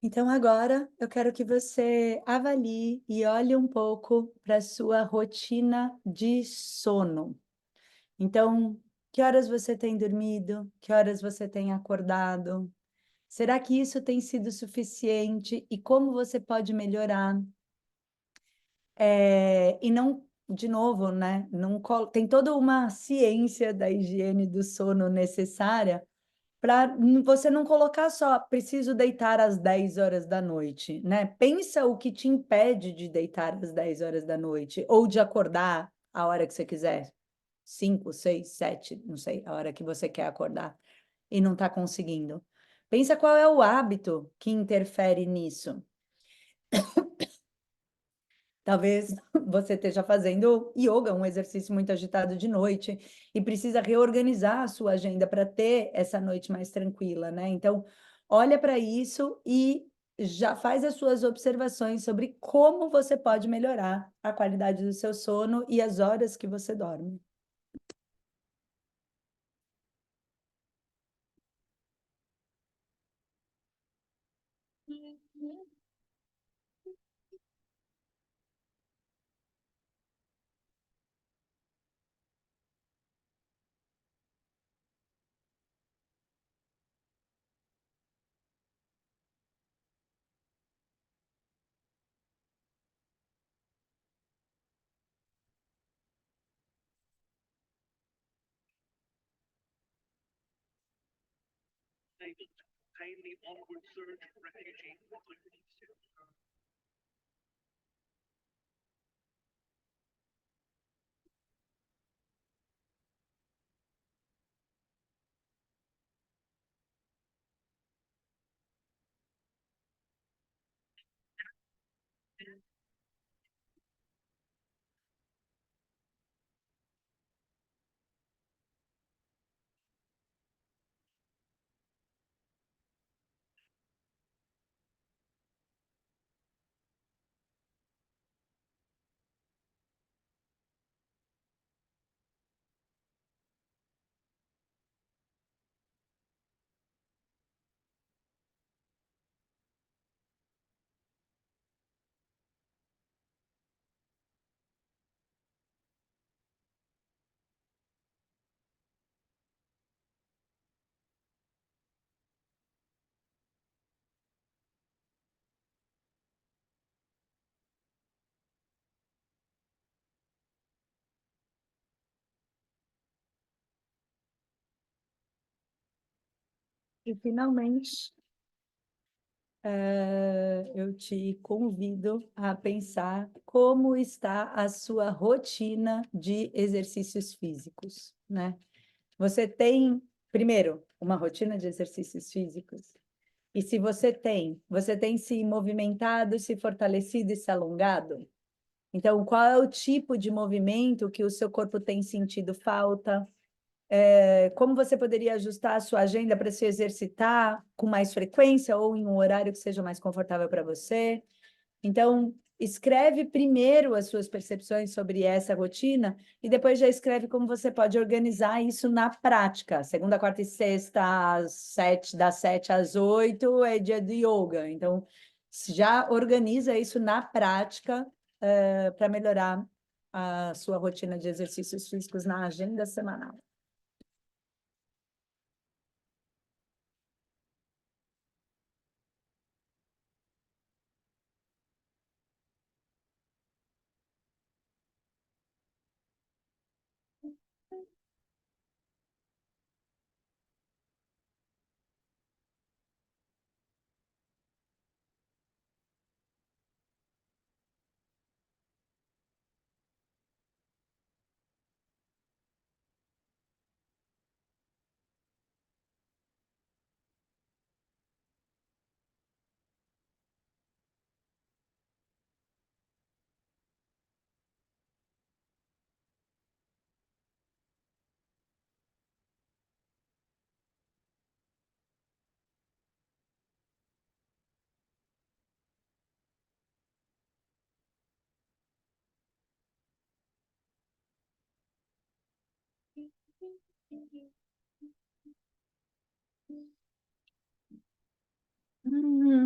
Então, agora eu quero que você avalie e olhe um pouco para a sua rotina de sono. Então, que horas você tem dormido? Que horas você tem acordado? Será que isso tem sido suficiente? E como você pode melhorar? E não, de novo, né? Não, tem toda uma ciência da higiene do sono necessária para você não colocar só, preciso deitar às 10 horas da noite, né? Pensa o que te impede de deitar às 10 horas da noite, ou de acordar a hora que você quiser, 5, 6, 7, não sei, a hora que você quer acordar e não está conseguindo. Pensa qual é o hábito que interfere nisso. Talvez você esteja fazendo yoga, um exercício muito agitado de noite, e precisa reorganizar a sua agenda para ter essa noite mais tranquila, né? Então, olha para isso e já faz as suas observações sobre como você pode melhorar a qualidade do seu sono e as horas que você dorme. E, finalmente, eu te convido a pensar como está a sua rotina de exercícios físicos, né? Você tem, primeiro, uma rotina de exercícios físicos? E se você tem se movimentado, se fortalecido e se alongado? Então, qual é o tipo de movimento que o seu corpo tem sentido falta? Como você poderia ajustar a sua agenda para se exercitar com mais frequência ou em um horário que seja mais confortável para você? Então, escreve primeiro as suas percepções sobre essa rotina e depois já escreve como você pode organizar isso na prática. Segunda, quarta e sexta, às 7, das 7 às 8 é dia de yoga. Então, já organiza isso na prática, para melhorar a sua rotina de exercícios físicos na agenda semanal. Hum,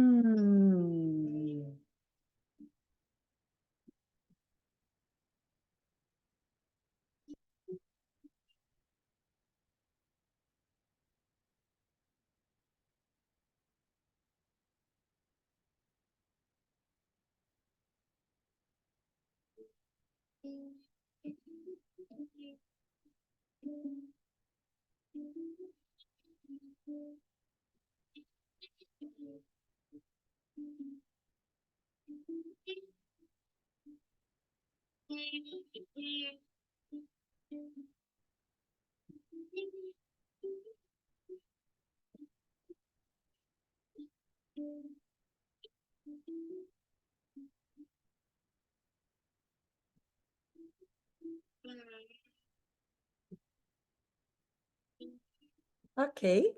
ok,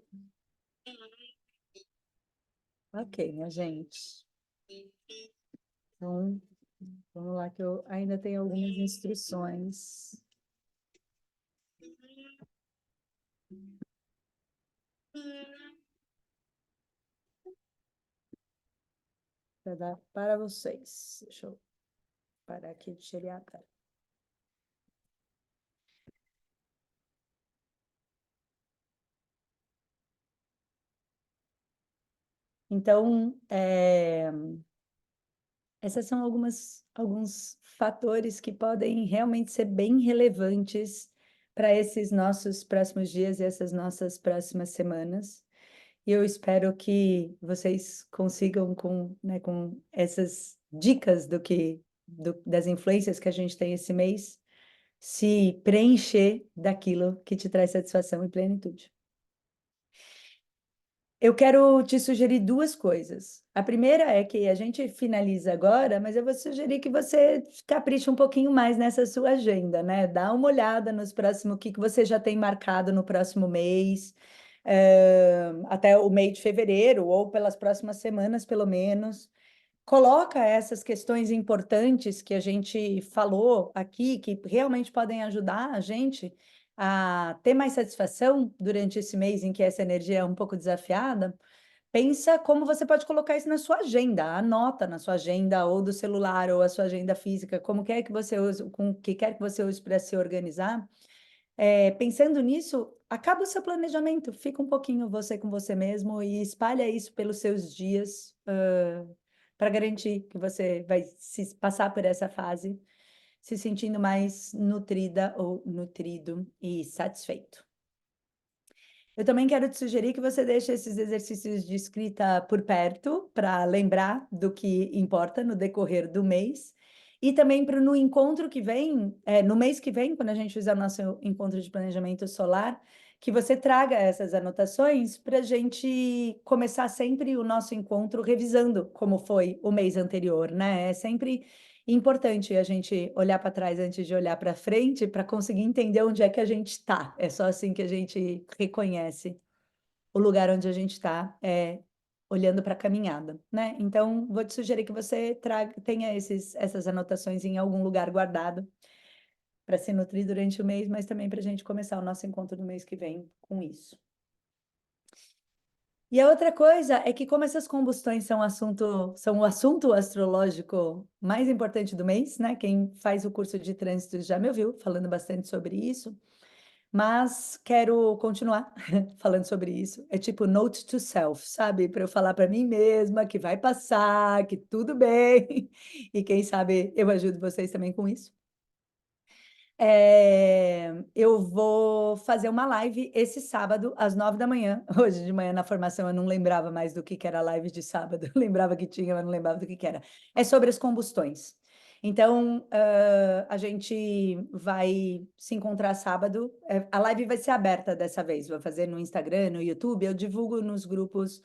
ok, minha gente. Então, vamos lá, que eu ainda tenho algumas instruções para dar para vocês. Deixa eu parar aqui de tirar a tela. Então, essas são alguns fatores que podem realmente ser bem relevantes para esses nossos próximos dias e essas nossas próximas semanas. E eu espero que vocês consigam, né, com essas dicas das influências que a gente tem esse mês, se preencher daquilo que te traz satisfação e plenitude. Eu quero te sugerir duas coisas. A primeira é que a gente finaliza agora, mas eu vou sugerir que você capriche um pouquinho mais nessa sua agenda, né? Dá uma olhada nos próximos, o que que você já tem marcado no próximo mês, até o mês de fevereiro, ou pelas próximas semanas, pelo menos. Coloca essas questões importantes que a gente falou aqui, que realmente podem ajudar a gente a ter mais satisfação durante esse mês em que essa energia é um pouco desafiada. Pensa como você pode colocar isso na sua agenda, anota na sua agenda ou do celular ou a sua agenda física, como quer que você use, com o que quer que você use para se organizar. Pensando nisso, acaba o seu planejamento, fica um pouquinho você com você mesmo e espalha isso pelos seus dias, para garantir que você vai se passar por essa fase se sentindo mais nutrida ou nutrido e satisfeito. Eu também quero te sugerir que você deixe esses exercícios de escrita por perto, para lembrar do que importa no decorrer do mês. E também para no encontro que vem, no mês que vem, quando a gente fizer o nosso encontro de planejamento solar, que você traga essas anotações para a gente começar sempre o nosso encontro revisando como foi o mês anterior, né? É sempre importante a gente olhar para trás antes de olhar para frente para conseguir entender onde é que a gente está. É só assim que a gente reconhece o lugar onde a gente está, olhando para a caminhada, né? Então, vou te sugerir que você tenha essas anotações em algum lugar guardado para se nutrir durante o mês, mas também para a gente começar o nosso encontro no mês que vem com isso. E a outra coisa é que, como essas combustões são o assunto astrológico mais importante do mês, né? Quem faz o curso de trânsito já me ouviu falando bastante sobre isso, mas quero continuar falando sobre isso. É tipo note to self, sabe? Para eu falar para mim mesma que vai passar, que tudo bem, e quem sabe eu ajudo vocês também com isso. Eu vou fazer uma live esse sábado, às 9 da manhã. Hoje de manhã, na formação, eu não lembrava mais do que era live de sábado. Eu lembrava que tinha, mas não lembrava do que era. É sobre as combustões. Então, a gente vai se encontrar sábado. A live vai ser aberta dessa vez. Vou fazer no Instagram, no YouTube. Eu divulgo nos grupos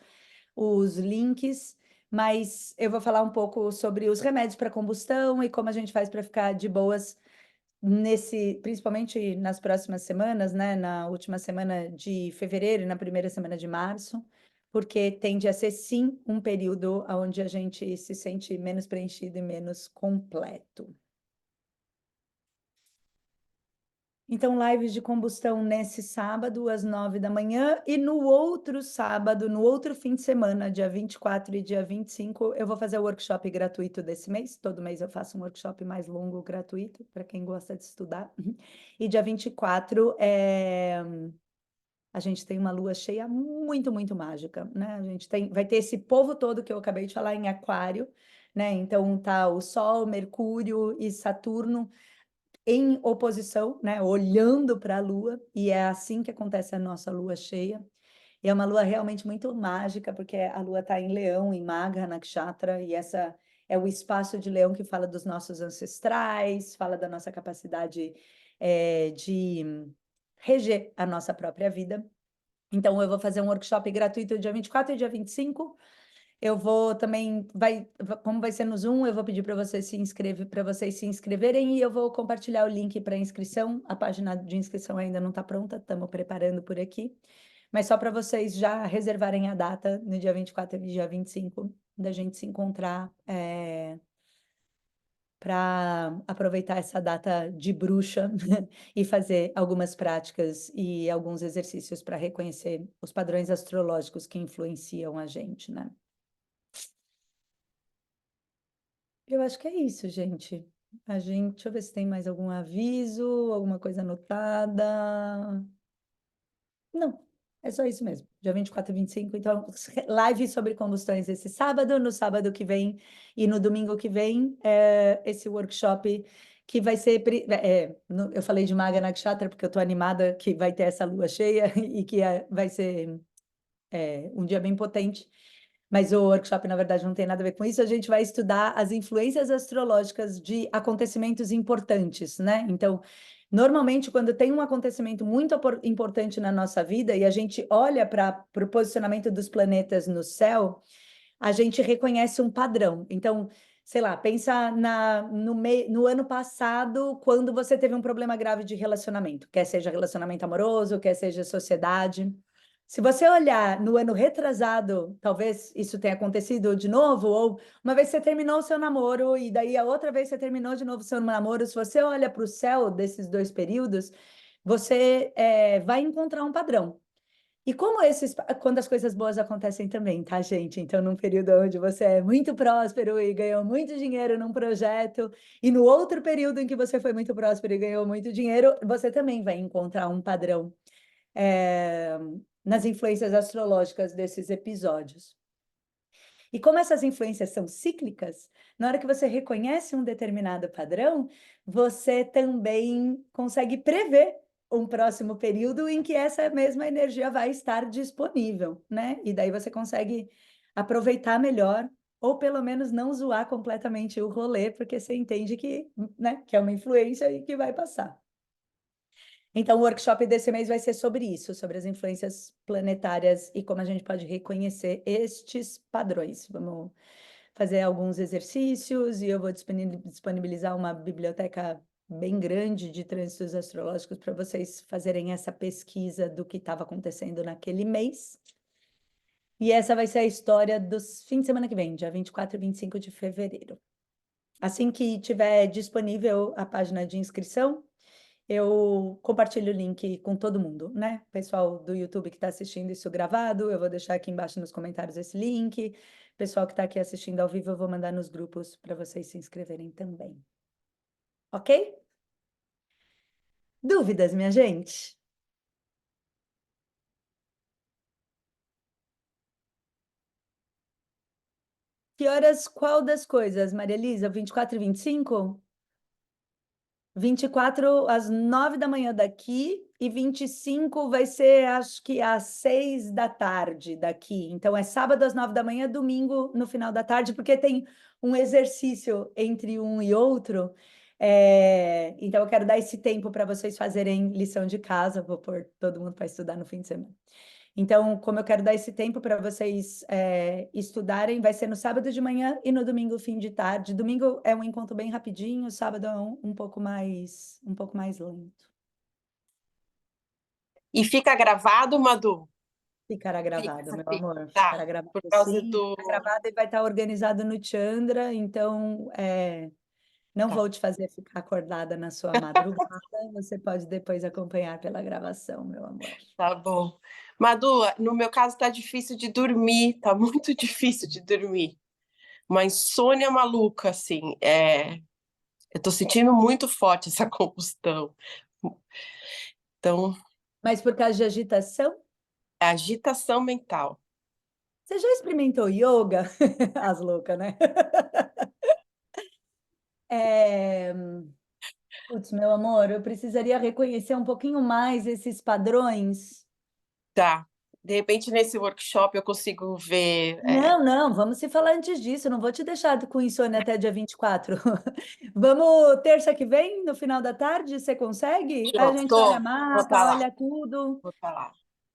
os links, mas eu vou falar um pouco sobre os remédios para combustão e como a gente faz para ficar de boas principalmente nas próximas semanas, né, na última semana de fevereiro e na primeira semana de março, porque tende a ser sim um período onde a gente se sente menos preenchido e menos completo. Então, lives de combustão nesse sábado, às 9 da manhã, e no outro sábado, no outro fim de semana, dia 24 e dia 25, eu vou fazer o workshop gratuito desse mês. Todo mês eu faço um workshop mais longo, gratuito, para quem gosta de estudar. E dia 24 a gente tem uma lua cheia muito, muito mágica, né? A gente vai ter esse povo todo que eu acabei de falar em Aquário, né? Então tá o Sol, Mercúrio e Saturno em oposição, né, olhando para a Lua, e é assim que acontece a nossa Lua cheia. E é uma Lua realmente muito mágica, porque a Lua está em Leão, em Magha Nakshatra, e essa é o espaço de Leão que fala dos nossos ancestrais, fala da nossa capacidade de reger a nossa própria vida. Então, eu vou fazer um workshop gratuito dia 24 e dia 25. Eu vou também, como vai ser no Zoom, eu vou pedir para vocês se inscreverem e eu vou compartilhar o link para inscrição. A página de inscrição ainda não está pronta, estamos preparando por aqui. Mas só para vocês já reservarem a data no dia 24 e dia 25, da gente se encontrar para aproveitar essa data de bruxa e fazer algumas práticas e alguns exercícios para reconhecer os padrões astrológicos que influenciam a gente, né? Eu acho que é isso, gente. Deixa eu ver se tem mais algum aviso, alguma coisa anotada. Não, é só isso mesmo. Dia 24 e 25, então, live sobre combustões esse sábado, no sábado que vem e no domingo que vem, esse workshop que vai ser. Eu falei de Magha Nakshatra porque eu estou animada que vai ter essa lua cheia e que vai ser um dia bem potente. Mas o workshop, na verdade, não tem nada a ver com isso. A gente vai estudar as influências astrológicas de acontecimentos importantes, né? Então, normalmente, quando tem um acontecimento muito importante na nossa vida e a gente olha para o posicionamento dos planetas no céu, a gente reconhece um padrão. Então, sei lá, pensa no ano passado, quando você teve um problema grave de relacionamento, quer seja relacionamento amoroso, quer seja sociedade. Se você olhar no ano retrasado, talvez isso tenha acontecido de novo, ou uma vez você terminou o seu namoro e daí a outra vez você terminou de novo o seu namoro, se você olha para o céu desses dois períodos, você vai encontrar um padrão. E quando as coisas boas acontecem também, tá, gente? Então, num período onde você é muito próspero e ganhou muito dinheiro num projeto, e no outro período em que você foi muito próspero e ganhou muito dinheiro, você também vai encontrar um padrão é, nas influências astrológicas desses episódios. E como essas influências são cíclicas, na hora que você reconhece um determinado padrão, você também consegue prever um próximo período em que essa mesma energia vai estar disponível, né? E daí você consegue aproveitar melhor, ou pelo menos não zoar completamente o rolê, porque você entende que, né, que é uma influência e que vai passar. Então, o workshop desse mês vai ser sobre isso, sobre as influências planetárias e como a gente pode reconhecer estes padrões. Vamos fazer alguns exercícios e eu vou disponibilizar uma biblioteca bem grande de trânsitos astrológicos para vocês fazerem essa pesquisa do que estava acontecendo naquele mês. E essa vai ser a história dos fins de semana que vem, dia 24 e 25 de fevereiro. Assim que tiver disponível a página de inscrição, eu compartilho o link com todo mundo, né? Pessoal do YouTube que está assistindo isso gravado, eu vou deixar aqui embaixo nos comentários esse link. Pessoal que está aqui assistindo ao vivo, eu vou mandar nos grupos para vocês se inscreverem também. Ok? Dúvidas, minha gente? Que horas, qual das coisas, Maria Elisa? 24 e 25? 24 às 9 da manhã daqui e 25 vai ser, acho que às 6 da tarde daqui. Então, é sábado às 9 da manhã, domingo no final da tarde, porque tem um exercício entre um e outro. Então, eu quero dar esse tempo para vocês fazerem lição de casa. Vou pôr todo mundo para estudar no fim de semana. Então, como eu quero dar esse tempo para vocês estudarem, vai ser no sábado de manhã e no domingo, fim de tarde. Domingo é um encontro bem rapidinho, sábado é um pouco mais lento. E fica gravado, Madu? Ficará gravado, Fica, meu fica. amor. Tá. Ficará gravado Por causa sim. do. Fica gravado e vai estar organizado no Chandra, então Não Tá, vou te fazer ficar acordada na sua madrugada, você pode depois acompanhar pela gravação, meu amor. tá bom. Madu, no meu caso tá difícil de dormir, tá muito difícil de dormir. Uma insônia maluca, assim. Eu tô sentindo muito forte essa combustão. Então, Mas por causa de agitação? é agitação mental. Você já experimentou yoga? As loucas, né? É... Putz, meu amor, eu precisaria reconhecer um pouquinho mais esses padrões. Tá. De repente, nesse workshop, eu consigo ver. Não, não, vamos se falar antes disso. Não vou te deixar com insônia até dia 24. Vamos terça que vem, no final da tarde, você consegue? Aí a gente olha Vou estar mapa, lá, olha tudo. vou estar lá,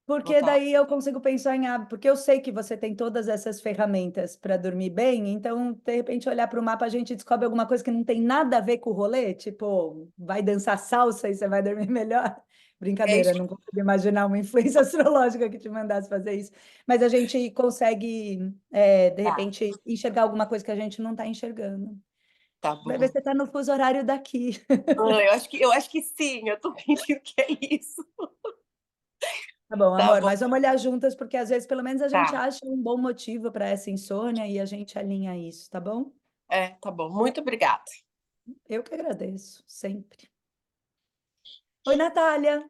vou Porque estar lá. daí eu consigo pensar em hábito, porque eu sei que você tem todas essas ferramentas para dormir bem, então, de repente, olhar para o mapa, a gente descobre alguma coisa que não tem nada a ver com o rolê, tipo, vai dançar salsa e você vai dormir melhor. É isso. Brincadeira, não consigo imaginar uma influência astrológica que te mandasse fazer isso. Mas a gente consegue, de Tá, repente, enxergar alguma coisa que a gente não está enxergando. tá Vai ver se bom. você está no fuso horário daqui. Eu acho que sim, eu tô sentindo que é isso. Tá bom, Tá amor, bom, mas vamos olhar juntas, porque às vezes pelo menos a gente tá. acha um bom motivo para essa insônia e a gente alinha isso, tá bom? Tá bom. Muito obrigada. Eu que agradeço, sempre. Oi, Natália.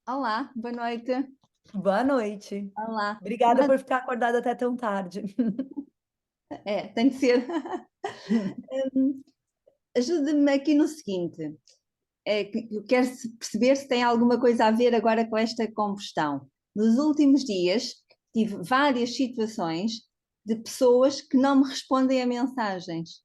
Olá, boa noite. Boa noite. Olá. Obrigada por ficar acordada até tão tarde. Tem de ser. Ajude-me aqui no seguinte. Que eu quero perceber se tem alguma coisa a ver agora com esta combustão. Nos últimos dias, tive várias situações de pessoas que não me respondem a mensagens,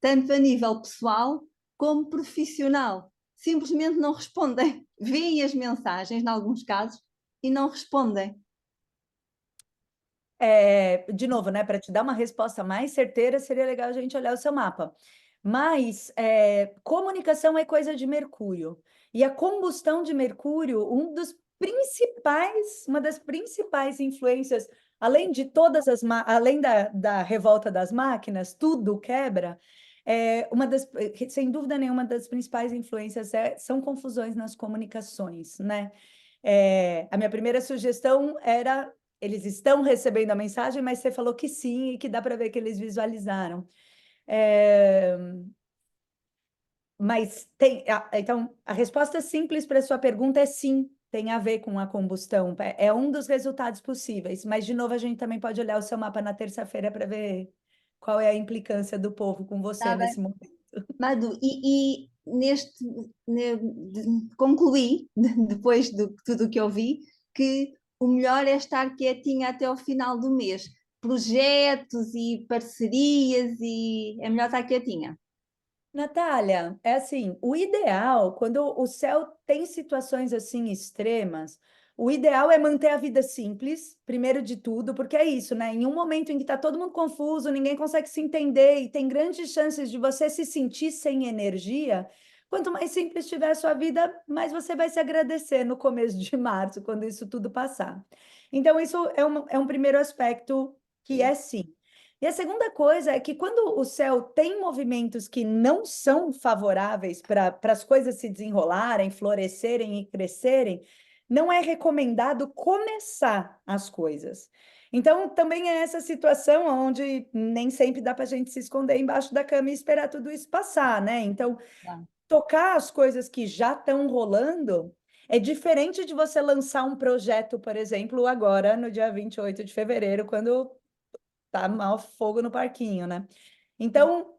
tanto a nível pessoal como profissional. Simplesmente não respondem. Veem as mensagens, em alguns casos, e não respondem. De novo, né, para te dar uma resposta mais certeira, seria legal a gente olhar o seu mapa. Mas comunicação é coisa de Mercúrio. E a combustão de Mercúrio, uma das principais influências, além de além da revolta das máquinas, tudo quebra. Sem dúvida nenhuma, das principais influências são confusões nas comunicações, né? A minha primeira sugestão era eles estão recebendo a mensagem, mas você falou que sim e que dá para ver que eles visualizaram. É, então, a resposta simples para a sua pergunta é sim, tem a ver com a combustão. É um dos resultados possíveis, mas de novo a gente também pode olhar o seu mapa na terça-feira para ver qual é a implicância do povo com você Está bem? nesse momento. Madu, concluí, depois de tudo o que eu vi, que o melhor é estar quietinha até ao final do mês. Projetos e parcerias, e é melhor estar quietinha. Natália, é assim, o ideal, quando o céu tem situações assim extremas, o ideal é manter a vida simples, primeiro de tudo, porque é isso, né? Em um momento em que está todo mundo confuso, ninguém consegue se entender e tem grandes chances de você se sentir sem energia, quanto mais simples tiver a sua vida, mais você vai se agradecer no começo de março, quando isso tudo passar. Então, isso é um primeiro aspecto que é sim. E a segunda coisa é que quando o céu tem movimentos que não são favoráveis para as coisas se desenrolarem, florescerem e crescerem, não é recomendado começar as coisas. Então, também é essa situação onde nem sempre dá para a gente se esconder embaixo da cama e esperar tudo isso passar, né? Então, Tá, tocar as coisas que já estão rolando é diferente de você lançar um projeto, por exemplo, agora no dia 28 de fevereiro, quando tá mal fogo no parquinho, né? Então,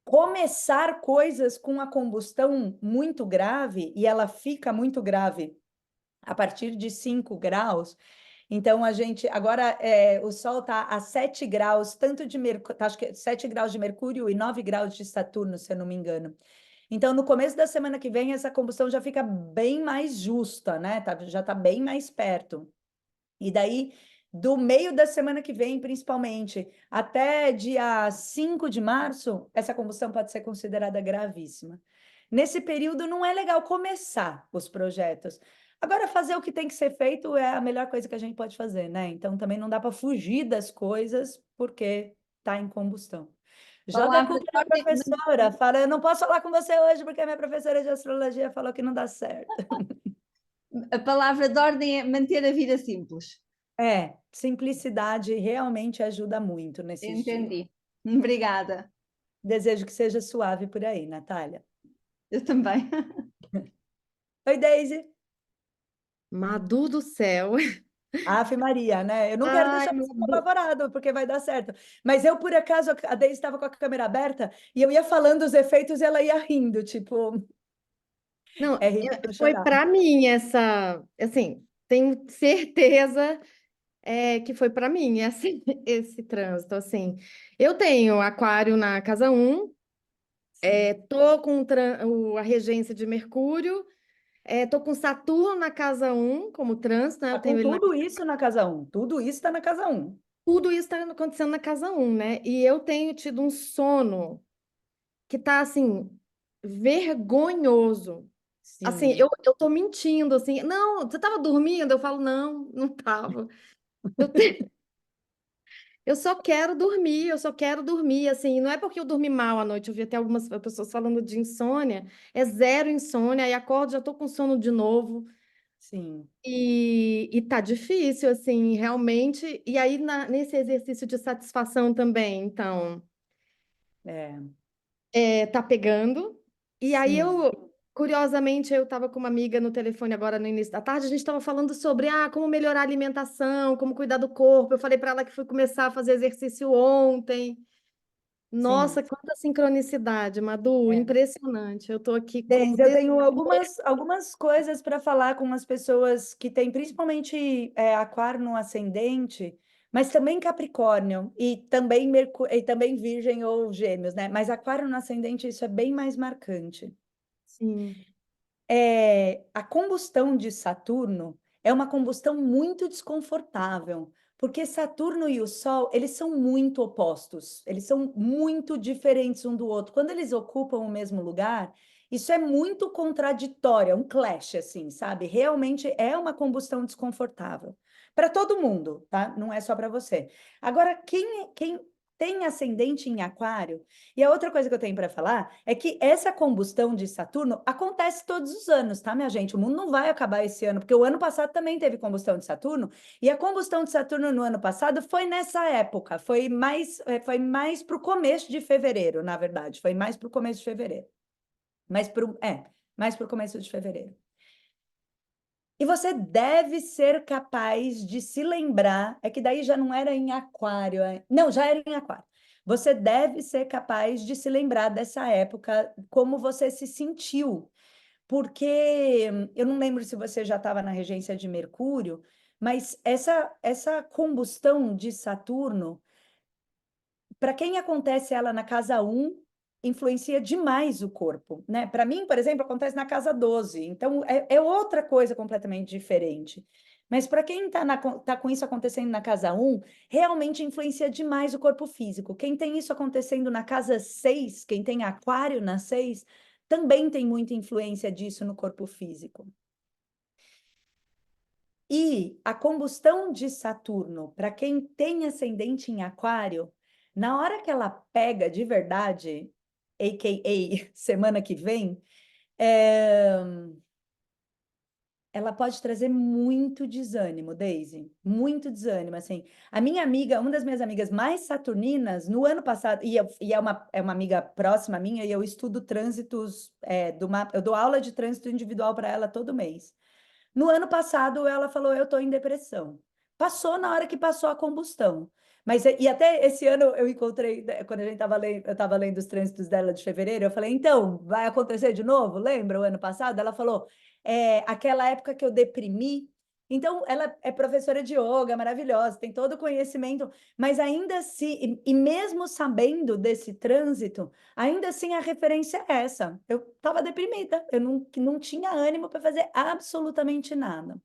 começar coisas com a combustão muito grave, e ela fica muito grave a partir de 5 graus. Então, agora o Sol está a 7 graus, tanto de Mercúrio, acho que 7 graus de Mercúrio e 9 graus de Saturno, se eu não me engano. Então, no começo da semana que vem, essa combustão já fica bem mais justa, né? Já está bem mais perto. E daí, do meio da semana que vem, principalmente, até dia 5 de março, essa combustão pode ser considerada gravíssima. Nesse período, não é legal começar os projetos. Agora, fazer o que tem que ser feito é a melhor coisa que a gente pode fazer, né? Então, também não dá para fugir das coisas porque está em combustão. Joga a Palavra de culpa na ordem, professora. Fala, eu não posso falar com você hoje porque a minha professora de astrologia falou que não dá certo. a palavra de ordem é manter a vida simples. É, simplicidade realmente ajuda muito nesses dias. Entendi. Obrigada. Desejo que seja suave por aí, Natália. Eu também. Oi, Daisy. Madu do céu. Ave Maria, né? Eu não quero Ai, deixar você Madu. apavorado, porque vai dar certo. Mas eu, por acaso, a Daisy estava com a câmera aberta e eu ia falando os efeitos e ela ia rindo, tipo, Não, é rir pra não foi chorar. para mim essa, assim, tenho certeza que foi para mim esse trânsito, assim. Eu tenho aquário na casa 1, Sim. tô com a regência de Mercúrio, tô com Saturno na casa 1 como trânsito, né? Tá Eu com tenho ele tudo isso na casa 1. Tudo isso está na casa 1. tudo isso está acontecendo na casa 1, né? E eu tenho tido um sono que tá assim vergonhoso. Assim, Sim. eu tô mentindo, assim. Não, você tava dormindo? Eu falo, não, não tava. Eu, te- eu só quero dormir, eu só quero dormir, assim. Não é porque eu dormi mal à noite. Eu vi até algumas pessoas falando de insônia. É zero insônia, aí acordo, já tô com sono de novo. Sim. E tá difícil, assim, realmente. E aí, nesse exercício de satisfação também, então. É. Tá pegando. E aí Sim. curiosamente, eu estava com uma amiga no telefone agora no início da tarde, a gente estava falando sobre como melhorar a alimentação, como cuidar do corpo. Eu falei para ela que fui começar a fazer exercício ontem. Sim. Nossa, quanta sincronicidade, Madu, É. impressionante. Eu estou aqui como Deise, eu tenho algumas coisas para falar com as pessoas que têm principalmente aquário no ascendente, mas também Capricórnio e também e também Virgem ou Gêmeos, né? Mas aquário no ascendente, isso é bem mais marcante. Sim, A combustão de Saturno é uma combustão muito desconfortável, porque Saturno e o Sol, eles são muito opostos, eles são muito diferentes um do outro. Quando eles ocupam o mesmo lugar, isso é muito contraditório, é um clash, assim, sabe? Realmente é uma combustão desconfortável. Para todo mundo, tá? Não é só para você. Agora, quem tem ascendente em Aquário, e a outra coisa que eu tenho para falar é que essa combustão de Saturno acontece todos os anos, tá, minha gente? O mundo não vai acabar esse ano, porque o ano passado também teve combustão de Saturno, e a combustão de Saturno no ano passado foi nessa época, foi mais para o começo de fevereiro, na verdade, foi mais para o começo de fevereiro. Mais para o começo de fevereiro. E você deve ser capaz de se lembrar, é que daí já não era em Aquário, não, já era em Aquário. Você deve ser capaz de se lembrar dessa época, como você se sentiu, porque eu não lembro se você já estava na regência de Mercúrio, mas essa combustão de Saturno, para quem acontece ela na casa 1, influencia demais o corpo, né? Para mim, por exemplo, acontece na casa 12, então é outra coisa completamente diferente. Mas para quem tá com isso acontecendo na casa 1, realmente influencia demais o corpo físico. Quem tem isso acontecendo na casa 6, quem tem aquário na 6, também tem muita influência disso no corpo físico. E a combustão de Saturno, para quem tem ascendente em Aquário, na hora que ela pega de verdade, a.k.a. semana que vem, é, ela pode trazer muito desânimo, Daisy, muito desânimo, assim. A minha amiga, uma das minhas amigas mais saturninas, no ano passado, e é uma amiga próxima minha, e eu estudo trânsitos, eu dou aula de trânsito individual para ela todo mês. No ano passado, ela falou: eu estou em depressão. Passou na hora que passou a combustão. Mas, e até esse ano eu encontrei, né, quando a gente estava lendo, eu estava lendo os trânsitos dela de fevereiro, eu falei: então, vai acontecer de novo? Lembra o ano passado? Ela falou: aquela época que eu deprimi. Então, ela é professora de yoga, maravilhosa, tem todo o conhecimento, mas ainda assim, e mesmo sabendo desse trânsito, ainda assim, a referência é essa. Eu estava deprimida, eu não tinha ânimo para fazer absolutamente nada.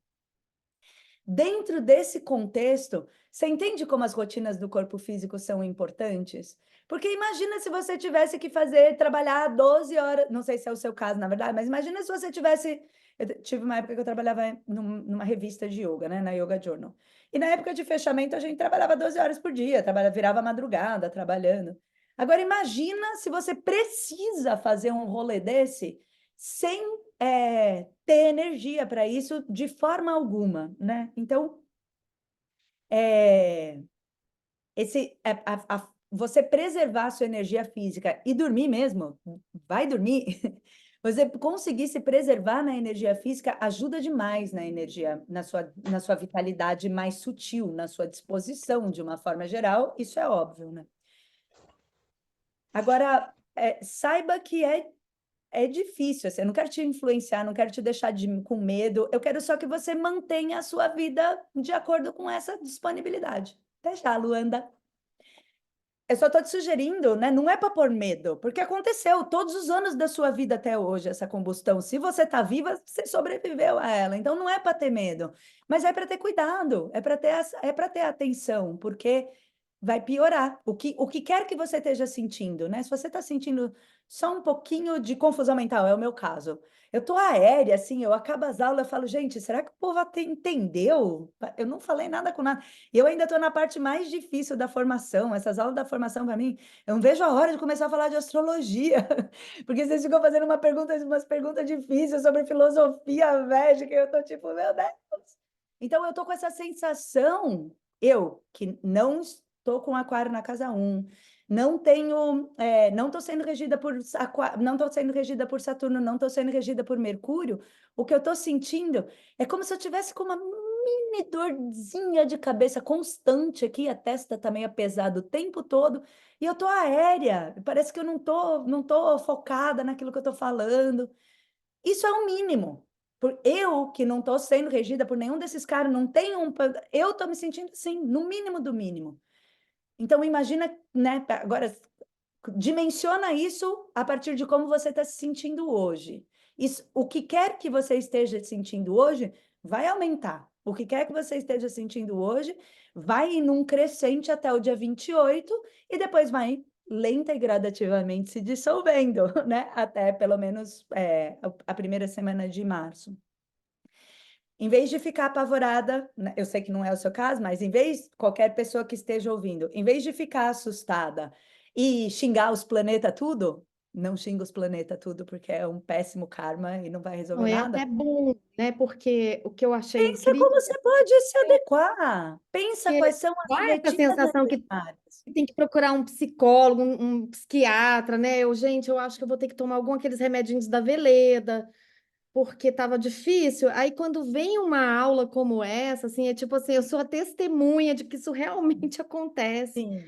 Dentro desse contexto, você entende como as rotinas do corpo físico são importantes? Porque imagina se você tivesse que trabalhar 12 horas, não sei se é o seu caso, na verdade, mas imagina se você tivesse. Eu tive uma época que eu trabalhava numa revista de yoga, né, na Yoga Journal. E na época de fechamento, a gente trabalhava 12 horas por dia, virava madrugada trabalhando. Agora, imagina se você precisa fazer um rolê desse sem ter energia para isso de forma alguma, né? Então, você preservar a sua energia física e dormir mesmo, vai dormir. Você conseguir se preservar na energia física ajuda demais na energia, na sua vitalidade mais sutil, na sua disposição de uma forma geral, isso é óbvio, né? Agora, saiba que é difícil, assim, eu não quero te influenciar, não quero te deixar com medo, eu quero só que você mantenha a sua vida de acordo com essa disponibilidade. Até já, Luanda. Eu só estou te sugerindo, né? Não é para pôr medo, porque aconteceu todos os anos da sua vida até hoje, essa combustão. Se você está viva, você sobreviveu a ela. Então não é para ter medo, mas é para ter cuidado, é para ter atenção, porque vai piorar. O que quer que você esteja sentindo, né? Se você está sentindo só um pouquinho de confusão mental, é o meu caso. Eu tô aérea, assim, eu acabo as aulas, eu falo, gente, será que o povo até entendeu? Eu não falei nada com nada. Eu ainda estou na parte mais difícil da formação. Essas aulas da formação, para mim, eu não vejo a hora de começar a falar de astrologia, porque vocês ficam fazendo umas perguntas difíceis sobre filosofia védica, e eu tô tipo, meu Deus. Então, eu tô com essa sensação, eu, que não estou com aquário na casa 1, não tenho, não estou sendo regida por não estou sendo regida por Saturno, não estou sendo regida por Mercúrio, o que eu estou sentindo é como se eu tivesse com uma mini dorzinha de cabeça constante aqui, a testa tá meio pesada o tempo todo, e eu tô aérea, parece que eu não tô focada naquilo que eu tô falando. Isso é o mínimo. Eu, que não estou sendo regida por nenhum desses caras, não tenho eu estou me sentindo assim, no mínimo do mínimo. Então, imagina, né? Agora, dimensiona isso a partir de como você está se sentindo hoje. Isso, o que quer que você esteja sentindo hoje vai aumentar. O que quer que você esteja sentindo hoje vai ir num crescente até o dia 28 e depois vai lenta e gradativamente se dissolvendo, né? Até pelo menos a primeira semana de março. Em vez de ficar apavorada, né, eu sei que não é o seu caso, mas em vez, qualquer pessoa que esteja ouvindo, em vez de ficar assustada e xingar os planetas tudo, não xinga os planetas tudo, porque é um péssimo karma e não vai resolver Não, é nada. até bom, né? Porque o que eu achei Pensa incrível como você pode se adequar. Pensa é que quais são as dá essa diretivas sensação que necessárias. tem que procurar um psicólogo, um psiquiatra, né? Gente, eu acho que eu vou ter que tomar algum aqueles remedinhos da Veleda, porque estava difícil. Aí quando vem uma aula como essa, assim, é tipo assim, eu sou a testemunha de que isso realmente acontece. Sim.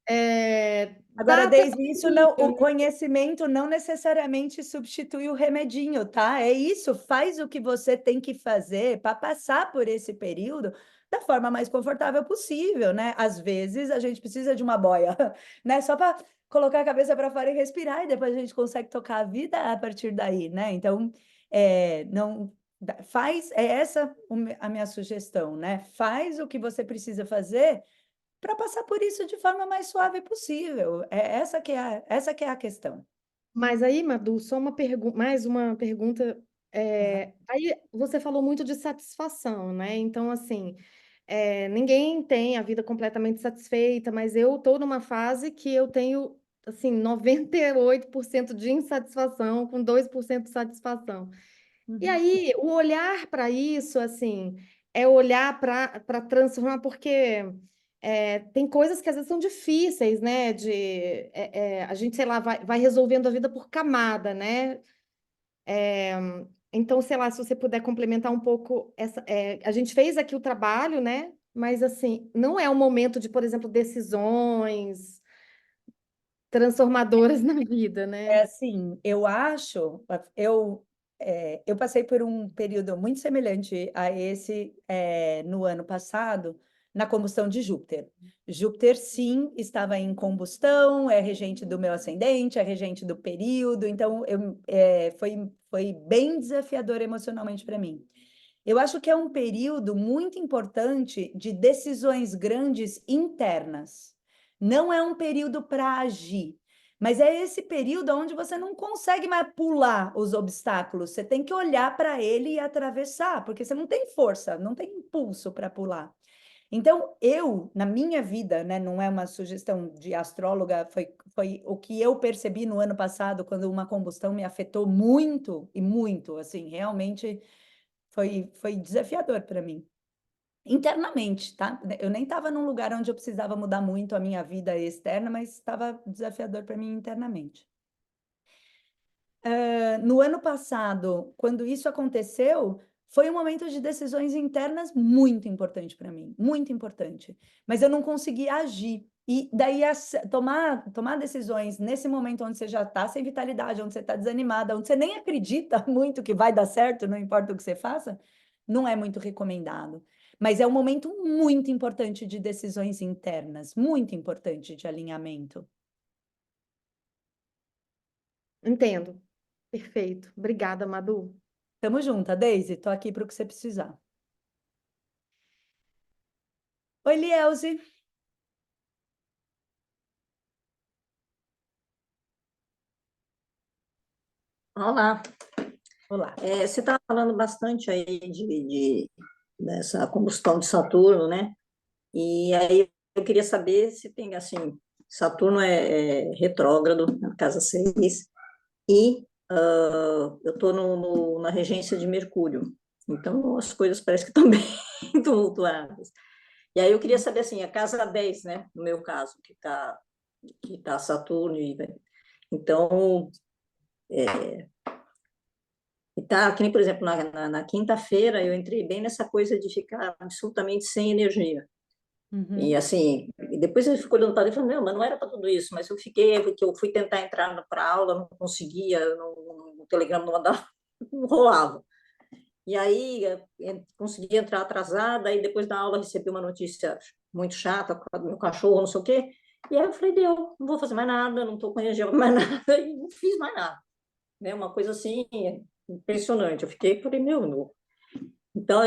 Dá Agora, até desde isso, não, alívio, o né? conhecimento não necessariamente substitui o remedinho, tá? É isso, faz o que você tem que fazer para passar por esse período da forma mais confortável possível, né? Às vezes a gente precisa de uma boia, né? Só para colocar a cabeça para fora e respirar, e depois a gente consegue tocar a vida a partir daí, né? Então, não faz, é essa a minha sugestão, né? Faz o que você precisa fazer para passar por isso de forma mais suave possível. Essa que é a questão. Mas aí, Madu, só uma mais uma pergunta. Aham. Aí você falou muito de satisfação, né? Então, assim, ninguém tem a vida completamente satisfeita, mas eu estou numa fase que eu tenho, assim, 98% de insatisfação com 2% de satisfação. E Uhum. aí, o olhar para isso, assim, é olhar para transformar, porque tem coisas que às vezes são difíceis, né? A gente, sei lá, vai resolvendo a vida por camada, né? Então, sei lá, se você puder complementar um pouco a gente fez aqui o trabalho, né? Mas assim, não é o momento de, por exemplo, decisões transformadoras na vida, É né? assim, eu acho, eu passei por um período muito semelhante a esse no ano passado, na combustão de Júpiter. Júpiter, sim, estava em combustão, é regente do meu ascendente, é regente do período, então foi bem desafiador emocionalmente para mim. Eu acho que é um período muito importante de decisões grandes internas. Não é um período para agir, mas é esse período onde você não consegue mais pular os obstáculos. Você tem que olhar para ele e atravessar, porque você não tem força, não tem impulso para pular. Então, eu, na minha vida, né, não é uma sugestão de astróloga, foi o que eu percebi no ano passado, quando uma combustão me afetou muito, e muito, assim, realmente foi desafiador para mim. Internamente, tá? Eu nem estava num lugar onde eu precisava mudar muito a minha vida externa, mas estava desafiador para mim internamente. No ano passado, quando isso aconteceu, foi um momento de decisões internas muito importante para mim, muito importante. Mas eu não conseguia agir. E daí tomar decisões nesse momento onde você já está sem vitalidade, onde você está desanimada, onde você nem acredita muito que vai dar certo, não importa o que você faça, não é muito recomendado. Mas é um momento muito importante de decisões internas, muito importante de alinhamento. Entendo. Perfeito. Obrigada, Madu. Tamo junto, Daisy. Tô aqui para o que você precisar. Oi, Lielze. Olá, Olá. você estava falando bastante aí dessa combustão de Saturno, né? E aí eu queria saber se tem, assim, Saturno é retrógrado na casa 6 e eu estou na regência de Mercúrio. Então as coisas parecem que estão bem tumultuadas. E aí eu queria saber, assim, a casa 10, né? No meu caso, que tá Saturno. Então, e tá, que nem, por exemplo, na quinta-feira eu entrei bem nessa coisa de ficar absolutamente sem energia. E Uhum. assim, e depois eu fico olhando para ele e falando, não, mas não era para tudo isso, mas eu fiquei, porque eu fui tentar entrar para aula, não conseguia, o Telegram não mandava, não rolava. E aí consegui entrar atrasada, e depois da aula recebi uma notícia muito chata por causa do meu cachorro, não sei o quê. E aí eu falei, deu, não vou fazer mais nada, não estou com energia para mais nada, e não fiz mais nada, né? Uma coisa assim impressionante. Eu fiquei, falei, meu, não. Então,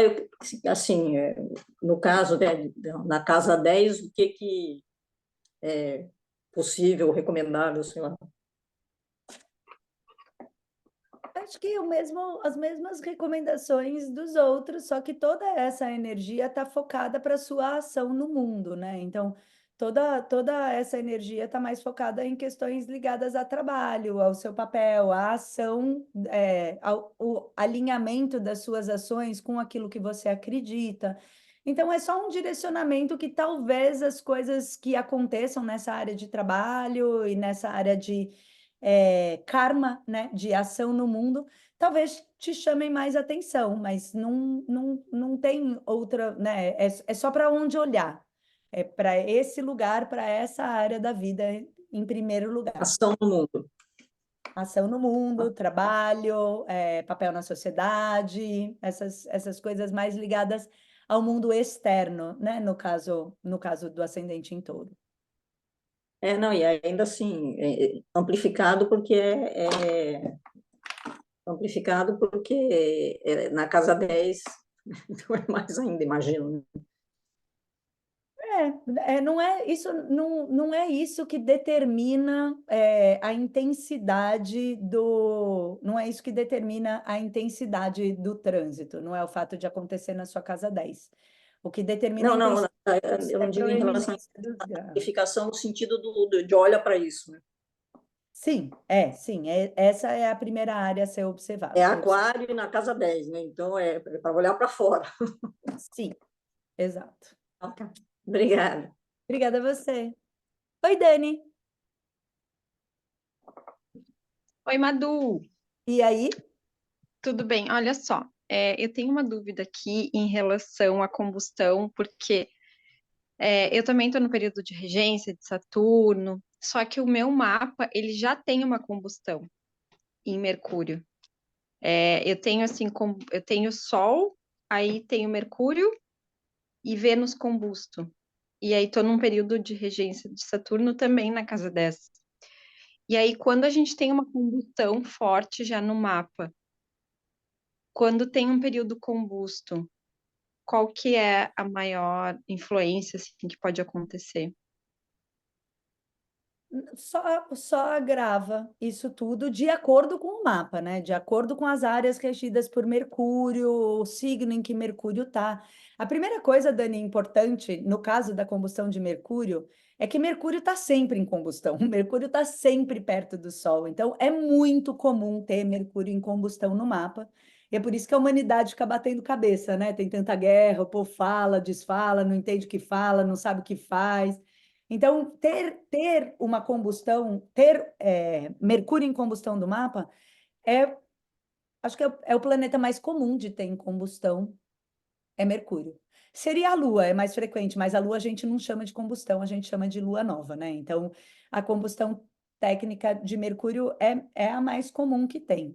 assim, no caso, né, na casa 10 o que é possível, recomendável, sei lá. Acho que as mesmas recomendações dos outros, só que toda essa energia está focada para a sua ação no mundo, né? Então, toda essa energia está mais focada em questões ligadas a trabalho, ao seu papel, à ação, ao o alinhamento das suas ações com aquilo que você acredita. Então, é só um direcionamento que talvez as coisas que aconteçam nessa área de trabalho e nessa área de karma, né, de ação no mundo, talvez te chamem mais atenção, mas não tem outra, né, é só para onde olhar, é para esse lugar, para essa área da vida em primeiro lugar. Ação no mundo. Ação no mundo, trabalho, papel na sociedade, essas coisas mais ligadas ao mundo externo, né? No caso do ascendente em touro. Não, e ainda assim, amplificado porque amplificado porque na casa 10 então é mais ainda, imagino. Né? Não é isso que determina a intensidade não é isso que determina a intensidade do trânsito, não é o fato de acontecer na sua casa 10. O que determina a Não, não, intensidade eu é não a digo em relação proeminência dos à graus. amplificação no sentido de olha para isso. Né? Sim, essa é a primeira área a ser observada. É aquário e na casa 10, né? Então é para olhar para fora. Sim, exato. Ok. Obrigada. Obrigada a você. Oi, Dani. Oi, Madu, E aí? tudo bem? Olha só, eu tenho uma dúvida aqui em relação à combustão, porque eu também estou no período de regência de Saturno, só que o meu mapa ele já tem uma combustão em Mercúrio. Eu tenho assim, eu tenho Sol, aí tenho Mercúrio e Vênus combusto. E aí estou num período de regência de Saturno também na casa 10. E aí, quando a gente tem uma combustão forte já no mapa, quando tem um período combusto, qual que é a maior influência assim, que pode acontecer? Só agrava isso tudo de acordo com o mapa, né? De acordo com as áreas regidas por Mercúrio, o signo em que Mercúrio está. A primeira coisa, Dani, importante, no caso da combustão de Mercúrio, é que Mercúrio está sempre em combustão. Mercúrio está sempre perto do Sol. Então, é muito comum ter Mercúrio em combustão no mapa. E é por isso que a humanidade fica batendo cabeça, né? Tem tanta guerra, o povo fala, desfala, não entende o que fala, não sabe o que faz. Então, ter uma combustão, ter Mercúrio em combustão do mapa, acho que é o planeta mais comum de ter em combustão, é Mercúrio. Seria a Lua, é mais frequente, mas a Lua a gente não chama de combustão, a gente chama de lua nova, né? Então, a combustão técnica de Mercúrio é a mais comum que tem.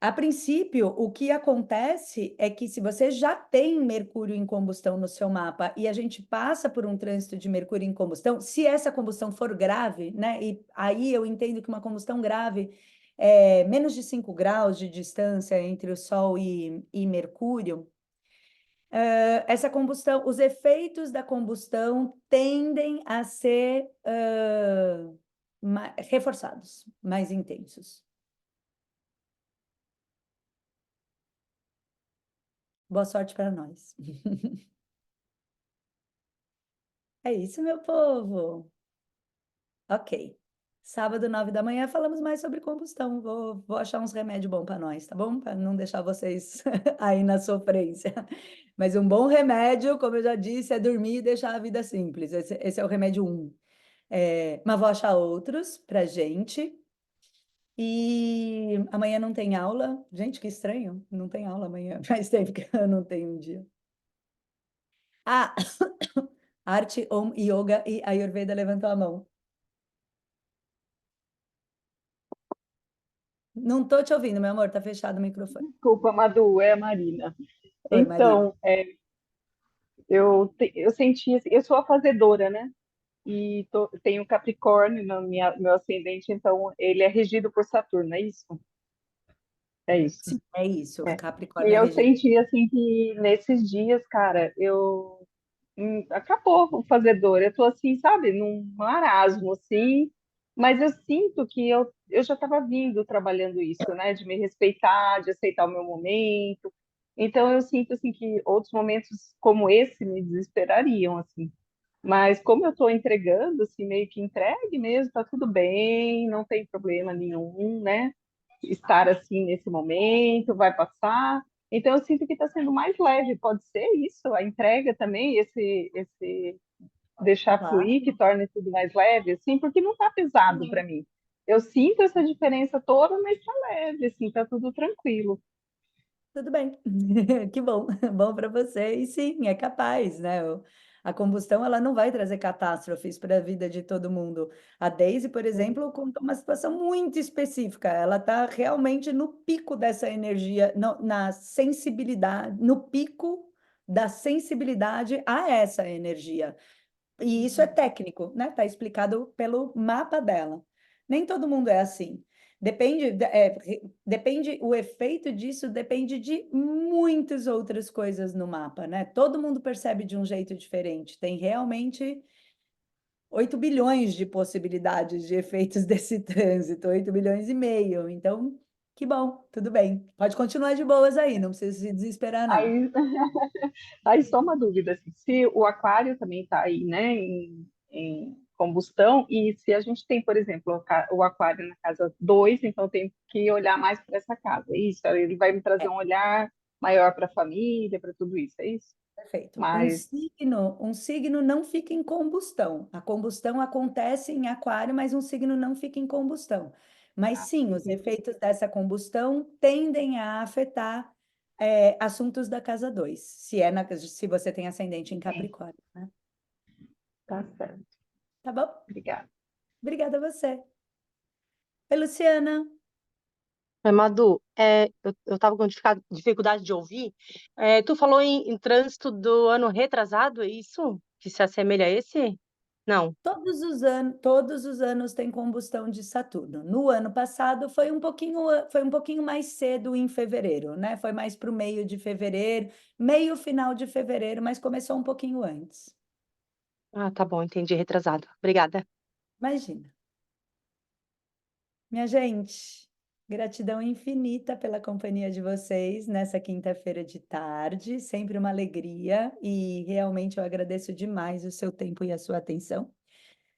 A princípio, o que acontece é que se você já tem Mercúrio em combustão no seu mapa e a gente passa por um trânsito de Mercúrio em combustão, se essa combustão for grave, né? E aí eu entendo que uma combustão grave é menos de 5 graus de distância entre o Sol e Mercúrio, essa combustão, os efeitos da combustão tendem a ser reforçados, mais intensos. Boa sorte para nós. É isso, meu povo. Ok. Sábado, 9 da manhã, falamos mais sobre combustão. Vou achar uns remédios bons para nós, tá bom? Para não deixar vocês aí na sofrência. Mas um bom remédio, como eu já disse, é dormir e deixar a vida simples. Esse é o remédio 1. Mas vou achar outros pra gente. E amanhã não tem aula. Gente, que estranho. Não tem aula amanhã. Faz tempo que eu não tenho um dia. Ah, arte, Om, yoga e Ayurveda levantou a mão. Não tô te ouvindo, meu amor, tá fechado o microfone. Desculpa, Madu, é a Marina. Oi, Marina. Então, eu senti, assim, eu sou a fazedora, né? E tenho Capricórnio no meu ascendente, então ele é regido por Saturno, é isso? É isso. Sim, é isso. É. Capricórnio E é eu regido. senti, assim, que nesses dias, cara, acabou o fazedor. Eu tô assim, sabe, num marasmo, assim, mas eu sinto que eu já estava vindo trabalhando isso, né, de me respeitar, de aceitar o meu momento. Então eu sinto assim que outros momentos como esse me desesperariam, assim. Mas como eu estou entregando, assim, meio que entregue mesmo, tá tudo bem, não tem problema nenhum, né? Estar assim nesse momento, vai passar. Então eu sinto que está sendo mais leve, pode ser isso, a entrega também, esse deixar Claro, fluir que torna tudo mais leve, assim, porque não está pesado para mim. Eu sinto essa diferença toda, mas está leve, assim, tá tudo tranquilo. tudo bem. Que bom. Bom para você. E sim, é capaz, né? A combustão, ela não vai trazer catástrofes para a vida de todo mundo. A Daisy, por exemplo, contou uma situação muito específica. Ela está realmente no pico dessa energia, na sensibilidade, no pico da sensibilidade a essa energia. E isso é técnico, né? Está explicado pelo mapa dela. Nem todo mundo é assim. Depende, o efeito disso depende de muitas outras coisas no mapa, né? Todo mundo percebe de um jeito diferente. Tem realmente 8 bilhões de possibilidades de efeitos desse trânsito, 8 bilhões e meio. Então, que bom, tudo bem. Pode continuar de boas aí, não precisa se desesperar, não. Aí, aí só uma dúvida, assim, se o aquário também está aí, né, em combustão, e se a gente tem, por exemplo, o aquário na casa 2, então tem que olhar mais para essa casa, é isso? Ele vai me trazer um olhar maior para a família, para tudo isso, é isso? Perfeito. Mas, Um signo não fica em combustão. A combustão acontece em aquário, mas um signo não fica em combustão. Mas sim, os entendi. efeitos dessa combustão tendem a afetar assuntos da casa 2, se você tem ascendente em Sim, Capricórnio, né? tá certo. Tá bom? Obrigada. Obrigada a você. Oi, Luciana. Madu, eu estava com dificuldade de ouvir. Tu falou em trânsito do ano retrasado, é isso? Que se assemelha a esse? Não. Todos os anos tem combustão de Saturno. No ano passado foi um pouquinho mais cedo em fevereiro, né? Foi mais para o meio de fevereiro, meio final de fevereiro, mas começou um pouquinho antes. Ah, tá bom, entendi, retrasado. Obrigada. Imagina. Minha gente, gratidão infinita pela companhia de vocês nessa quinta-feira de tarde, sempre uma alegria e realmente eu agradeço demais o seu tempo e a sua atenção.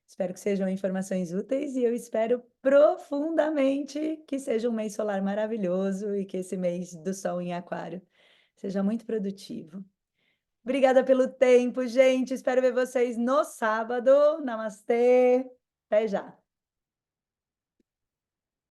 Espero que sejam informações úteis e eu espero profundamente que seja um mês solar maravilhoso e que esse mês do Sol em Aquário seja muito produtivo. Obrigada pelo tempo, gente. Espero ver vocês no sábado. Namastê. Até já.